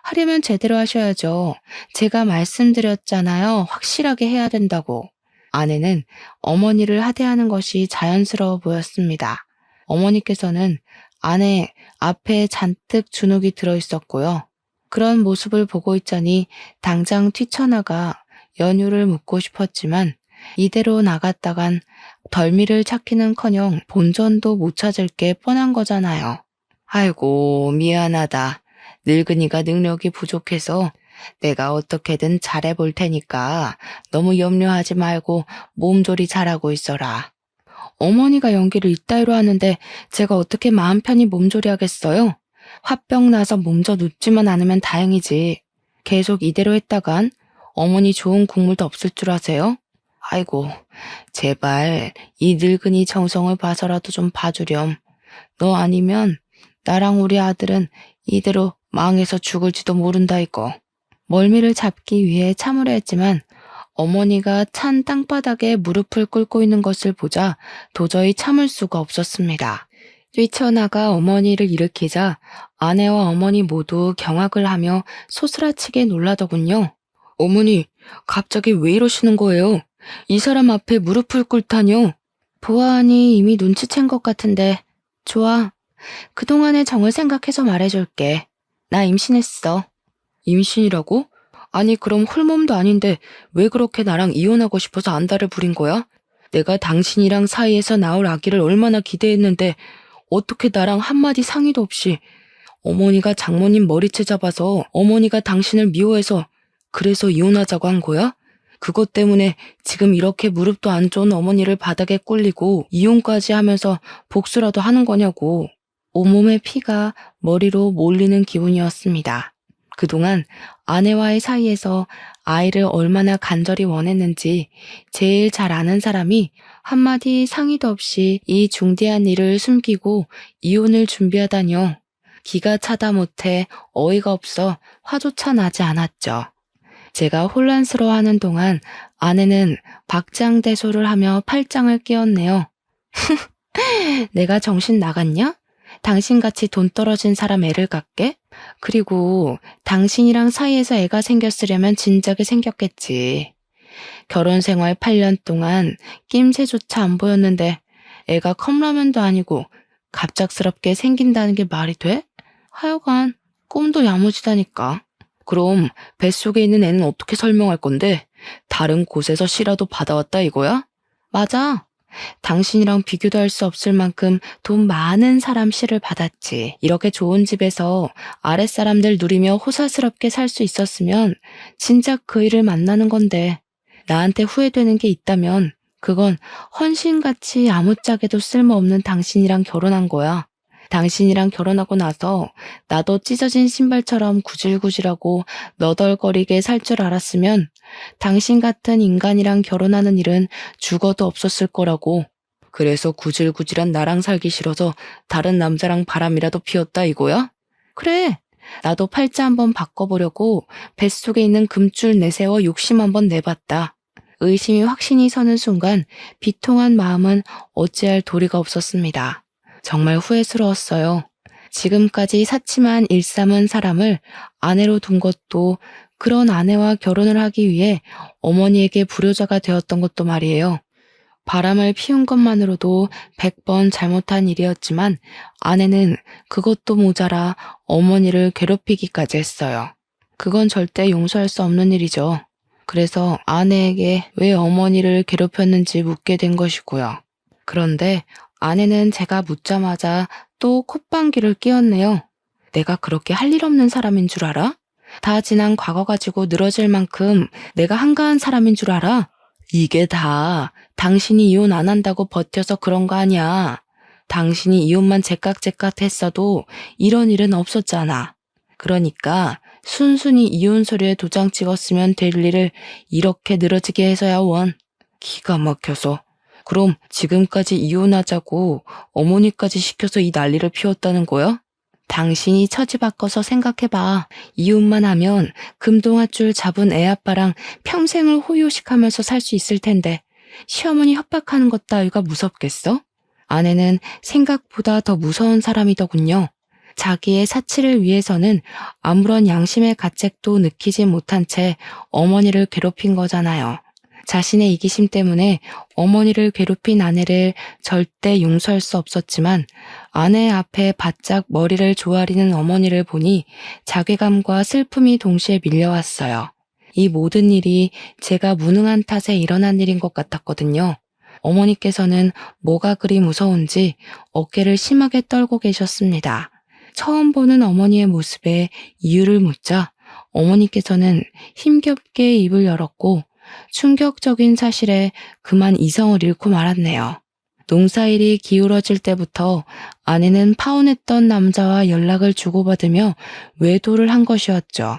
하려면 제대로 하셔야죠. 제가 말씀드렸잖아요. 확실하게 해야 된다고. 아내는 어머니를 하대하는 것이 자연스러워 보였습니다. 어머니께서는 아내 앞에 잔뜩 주눅이 들어있었고요. 그런 모습을 보고 있자니 당장 뛰쳐나가 연유를 묻고 싶었지만 이대로 나갔다간 덜미를 찾기는커녕 본전도 못 찾을 게 뻔한 거잖아요. 아이고 미안하다. 늙은이가 능력이 부족해서 내가 어떻게든 잘해볼 테니까 너무 염려하지 말고 몸조리 잘하고 있어라. 어머니가 연기를 이따위로 하는데 제가 어떻게 마음 편히 몸조리 하겠어요? 화병 나서 몸져 눕지만 않으면 다행이지. 계속 이대로 했다간 어머니 좋은 국물도 없을 줄 아세요? 아이고, 제발 이 늙은이 정성을 봐서라도 좀 봐주렴. 너 아니면 나랑 우리 아들은 이대로 망해서 죽을지도 모른다 이거. 멀미를 잡기 위해 참으려 했지만 어머니가 찬 땅바닥에 무릎을 꿇고 있는 것을 보자 도저히 참을 수가 없었습니다. 뛰쳐나가 어머니를 일으키자 아내와 어머니 모두 경악을 하며 소스라치게 놀라더군요. 어머니, 갑자기 왜 이러시는 거예요? 이 사람 앞에 무릎을 꿇다뇨? 보아하니 이미 눈치챈 것 같은데. 좋아. 그동안의 정을 생각해서 말해줄게. 나 임신했어. 임신이라고? 아니 그럼 홀몸도 아닌데 왜 그렇게 나랑 이혼하고 싶어서 안달을 부린 거야? 내가 당신이랑 사이에서 나올 아기를 얼마나 기대했는데 어떻게 나랑 한마디 상의도 없이. 어머니가 장모님 머리채 잡아서 어머니가 당신을 미워해서 그래서 이혼하자고 한 거야? 그것 때문에 지금 이렇게 무릎도 안 좋은 어머니를 바닥에 꿀리고 이혼까지 하면서 복수라도 하는 거냐고. 온몸의 피가 머리로 몰리는 기분이었습니다. 그동안 아내와의 사이에서 아이를 얼마나 간절히 원했는지 제일 잘 아는 사람이 한마디 상의도 없이 이 중대한 일을 숨기고 이혼을 준비하다뇨. 기가 차다 못해 어이가 없어 화조차 나지 않았죠. 제가 혼란스러워하는 동안 아내는 박장대소를 하며 팔짱을 끼웠네요. 내가 정신 나갔냐? 당신같이 돈 떨어진 사람 애를 갖게? 그리고 당신이랑 사이에서 애가 생겼으려면 진작에 생겼겠지. 결혼 생활 8년 동안 낌새조차 안 보였는데 애가 컵라면도 아니고 갑작스럽게 생긴다는 게 말이 돼? 하여간 꿈도 야무지다니까. 그럼 뱃속에 있는 애는 어떻게 설명할 건데? 다른 곳에서 씨라도 받아왔다 이거야? 맞아. 당신이랑 비교도 할 수 없을 만큼 돈 많은 사람 씨를 받았지. 이렇게 좋은 집에서 아랫사람들 누리며 호사스럽게 살 수 있었으면 진작 그 일을 만나는 건데 나한테 후회되는 게 있다면 그건 헌신같이 아무짝에도 쓸모없는 당신이랑 결혼한 거야. 당신이랑 결혼하고 나서 나도 찢어진 신발처럼 구질구질하고 너덜거리게 살 줄 알았으면 당신 같은 인간이랑 결혼하는 일은 죽어도 없었을 거라고. 그래서 구질구질한 나랑 살기 싫어서 다른 남자랑 바람이라도 피웠다 이거야? 그래. 나도 팔자 한번 바꿔보려고 뱃속에 있는 금줄 내세워 욕심 한번 내봤다. 의심이 확신이 서는 순간 비통한 마음은 어찌할 도리가 없었습니다. 정말 후회스러웠어요. 지금까지 사치만 일삼은 사람을 아내로 둔 것도 그런 아내와 결혼을 하기 위해 어머니에게 불효자가 되었던 것도 말이에요. 바람을 피운 것만으로도 100번 잘못한 일이었지만 아내는 그것도 모자라 어머니를 괴롭히기까지 했어요. 그건 절대 용서할 수 없는 일이죠. 그래서 아내에게 왜 어머니를 괴롭혔는지 묻게 된 것이고요. 그런데 아내는 제가 묻자마자 또 콧방귀를 뀌었네요. 내가 그렇게 할 일 없는 사람인 줄 알아? 다 지난 과거 가지고 늘어질 만큼 내가 한가한 사람인 줄 알아? 이게 다 당신이 이혼 안 한다고 버텨서 그런 거 아니야. 당신이 이혼만 제깍제깍 했어도 이런 일은 없었잖아. 그러니까 순순히 이혼 서류에 도장 찍었으면 될 일을 이렇게 늘어지게 해서야 원. 기가 막혀서. 그럼 지금까지 이혼하자고 어머니까지 시켜서 이 난리를 피웠다는 거야? 당신이 처지 바꿔서 생각해봐. 이혼만 하면 금동아줄 잡은 애아빠랑 평생을 호요식하면서 살 수 있을 텐데 시어머니 협박하는 것 따위가 무섭겠어? 아내는 생각보다 더 무서운 사람이더군요. 자기의 사치를 위해서는 아무런 양심의 가책도 느끼지 못한 채 어머니를 괴롭힌 거잖아요. 자신의 이기심 때문에 어머니를 괴롭힌 아내를 절대 용서할 수 없었지만 아내 앞에 바짝 머리를 조아리는 어머니를 보니 자괴감과 슬픔이 동시에 밀려왔어요. 이 모든 일이 제가 무능한 탓에 일어난 일인 것 같았거든요. 어머니께서는 뭐가 그리 무서운지 어깨를 심하게 떨고 계셨습니다. 처음 보는 어머니의 모습에 이유를 묻자 어머니께서는 힘겹게 입을 열었고 충격적인 사실에 그만 이성을 잃고 말았네요. 농사일이 기울어질 때부터 아내는 파혼했던 남자와 연락을 주고받으며 외도를 한 것이었죠.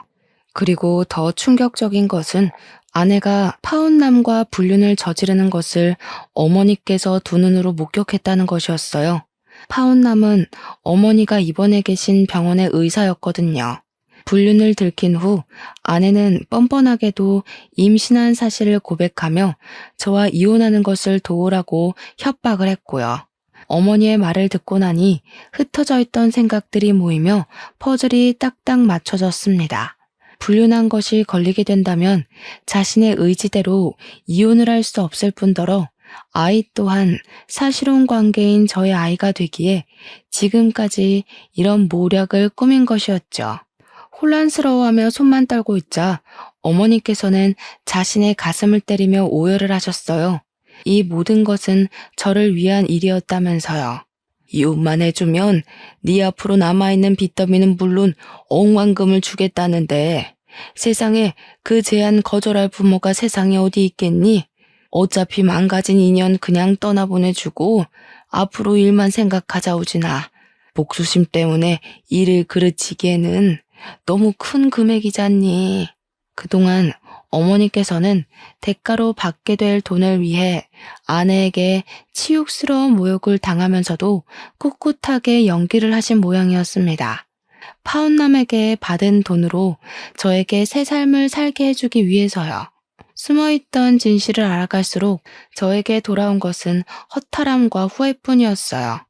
그리고 더 충격적인 것은 아내가 파혼남과 불륜을 저지르는 것을 어머니께서 두 눈으로 목격했다는 것이었어요. 파혼남은 어머니가 입원해 계신 병원의 의사였거든요. 불륜을 들킨 후 아내는 뻔뻔하게도 임신한 사실을 고백하며 저와 이혼하는 것을 도우라고 협박을 했고요. 어머니의 말을 듣고 나니 흩어져 있던 생각들이 모이며 퍼즐이 딱딱 맞춰졌습니다. 불륜한 것이 걸리게 된다면 자신의 의지대로 이혼을 할 수 없을 뿐더러 아이 또한 사실혼 관계인 저의 아이가 되기에 지금까지 이런 모략을 꾸민 것이었죠. 혼란스러워하며 손만 떨고 있자 어머니께서는 자신의 가슴을 때리며 오열을 하셨어요. 이 모든 것은 저를 위한 일이었다면서요. 이혼만 해주면 네 앞으로 남아있는 빚더미는 물론 억만금을 주겠다는데 세상에 그 제안 거절할 부모가 세상에 어디 있겠니? 어차피 망가진 인연 그냥 떠나보내주고 앞으로 일만 생각하자 오지나. 복수심 때문에 일을 그르치기에는 너무 큰 금액이잖니. 그동안 어머니께서는 대가로 받게 될 돈을 위해 아내에게 치욕스러운 모욕을 당하면서도 꿋꿋하게 연기를 하신 모양이었습니다. 파혼남에게 받은 돈으로 저에게 새 삶을 살게 해주기 위해서요. 숨어있던 진실을 알아갈수록 저에게 돌아온 것은 허탈함과 후회뿐이었어요.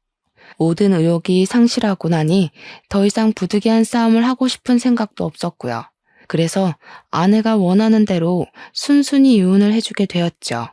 모든 의욕이 상실하고 나니 더 이상 부득이한 싸움을 하고 싶은 생각도 없었고요. 그래서 아내가 원하는 대로 순순히 이혼을 해주게 되었죠.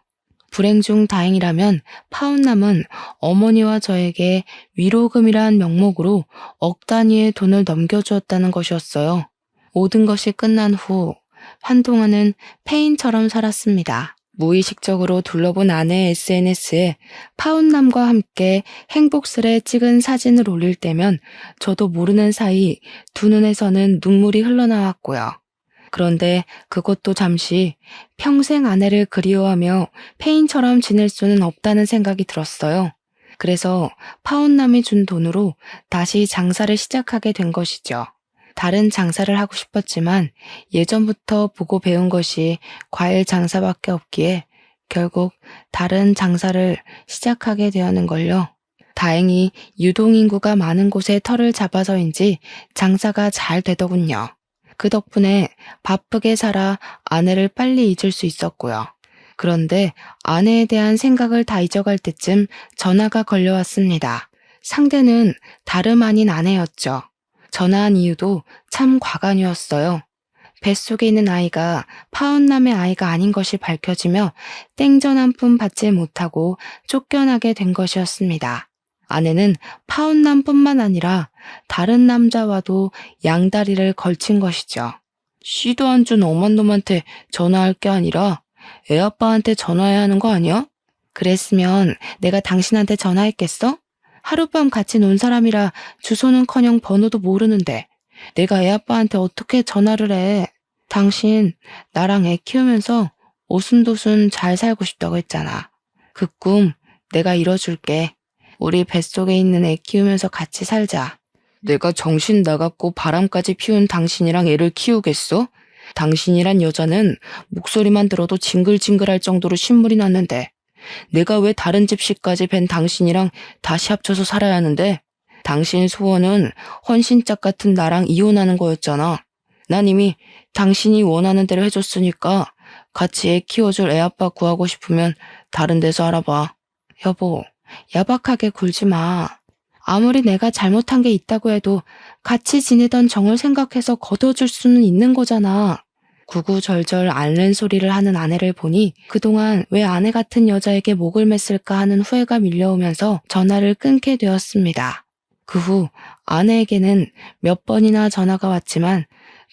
불행 중 다행이라면 파혼남은 어머니와 저에게 위로금이란 명목으로 억 단위의 돈을 넘겨주었다는 것이었어요. 모든 것이 끝난 후 한동안은 폐인처럼 살았습니다. 무의식적으로 둘러본 아내의 SNS에 파혼남과 함께 행복스레 찍은 사진을 올릴 때면 저도 모르는 사이 두 눈에서는 눈물이 흘러나왔고요. 그런데 그것도 잠시 평생 아내를 그리워하며 폐인처럼 지낼 수는 없다는 생각이 들었어요. 그래서 파혼남이 준 돈으로 다시 장사를 시작하게 된 것이죠. 다른 장사를 하고 싶었지만 예전부터 보고 배운 것이 과일 장사밖에 없기에 결국 다른 장사를 시작하게 되었는걸요. 다행히 유동인구가 많은 곳에 터를 잡아서인지 장사가 잘 되더군요. 그 덕분에 바쁘게 살아 아내를 빨리 잊을 수 있었고요. 그런데 아내에 대한 생각을 다 잊어갈 때쯤 전화가 걸려왔습니다. 상대는 다름 아닌 아내였죠. 전화한 이유도 참 과간이었어요. 뱃속에 있는 아이가 파혼남의 아이가 아닌 것이 밝혀지며 땡전 한 푼 받지 못하고 쫓겨나게 된 것이었습니다. 아내는 파혼남뿐만 아니라 다른 남자와도 양다리를 걸친 것이죠. 씨도 안 준 엄한 놈한테 전화할 게 아니라 애아빠한테 전화해야 하는 거 아니야? 그랬으면 내가 당신한테 전화했겠어? 하룻밤 같이 논 사람이라 주소는커녕 번호도 모르는데 내가 애아빠한테 어떻게 전화를 해? 당신 나랑 애 키우면서 오순도순 잘 살고 싶다고 했잖아. 그 꿈 내가 이뤄줄게. 우리 뱃속에 있는 애 키우면서 같이 살자. 내가 정신 나갔고 바람까지 피운 당신이랑 애를 키우겠어? 당신이란 여자는 목소리만 들어도 징글징글할 정도로 신물이 났는데 내가 왜 다른 집시까지 뵌 당신이랑 다시 합쳐서 살아야 하는데? 당신 소원은 헌신짝 같은 나랑 이혼하는 거였잖아. 난 이미 당신이 원하는 대로 해줬으니까 같이 애 키워줄 애아빠 구하고 싶으면 다른 데서 알아봐. 여보, 야박하게 굴지 마. 아무리 내가 잘못한 게 있다고 해도 같이 지내던 정을 생각해서 걷어줄 수는 있는 거잖아. 구구절절 앓는 소리를 하는 아내를 보니 그동안 왜 아내 같은 여자에게 목을 맸을까 하는 후회가 밀려오면서 전화를 끊게 되었습니다. 그 후 아내에게는 몇 번이나 전화가 왔지만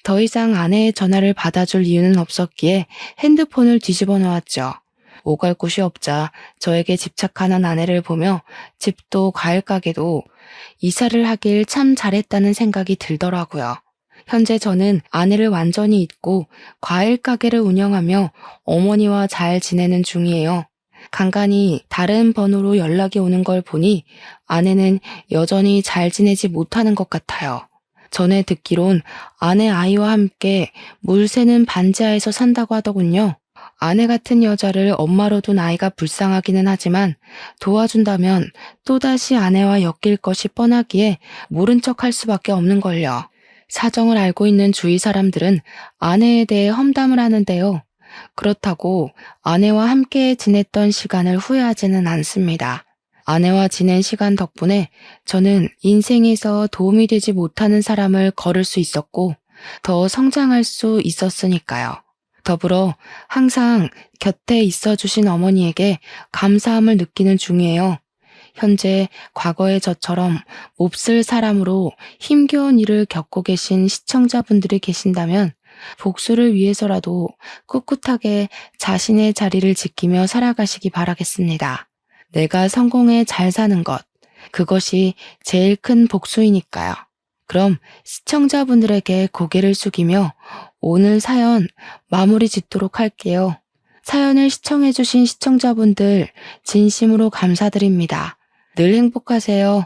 더 이상 아내의 전화를 받아줄 이유는 없었기에 핸드폰을 뒤집어 놓았죠. 오갈 곳이 없자 저에게 집착하는 아내를 보며 집도 과일 가게도 이사를 하길 참 잘했다는 생각이 들더라고요. 현재 저는 아내를 완전히 잊고 과일 가게를 운영하며 어머니와 잘 지내는 중이에요. 간간히 다른 번호로 연락이 오는 걸 보니 아내는 여전히 잘 지내지 못하는 것 같아요. 전에 듣기론 아내 아이와 함께 물 새는 반지하에서 산다고 하더군요. 아내 같은 여자를 엄마로 둔 아이가 불쌍하기는 하지만 도와준다면 또다시 아내와 엮일 것이 뻔하기에 모른 척할 수밖에 없는걸요. 사정을 알고 있는 주위 사람들은 아내에 대해 험담을 하는데요. 그렇다고 아내와 함께 지냈던 시간을 후회하지는 않습니다. 아내와 지낸 시간 덕분에 저는 인생에서 도움이 되지 못하는 사람을 걸을 수 있었고 더 성장할 수 있었으니까요. 더불어 항상 곁에 있어주신 어머니에게 감사함을 느끼는 중이에요. 현재 과거의 저처럼 몹쓸 사람으로 힘겨운 일을 겪고 계신 시청자분들이 계신다면 복수를 위해서라도 꿋꿋하게 자신의 자리를 지키며 살아가시기 바라겠습니다. 내가 성공해 잘 사는 것, 그것이 제일 큰 복수이니까요. 그럼 시청자분들에게 고개를 숙이며 오늘 사연 마무리 짓도록 할게요. 사연을 시청해주신 시청자분들 진심으로 감사드립니다. 늘 행복하세요.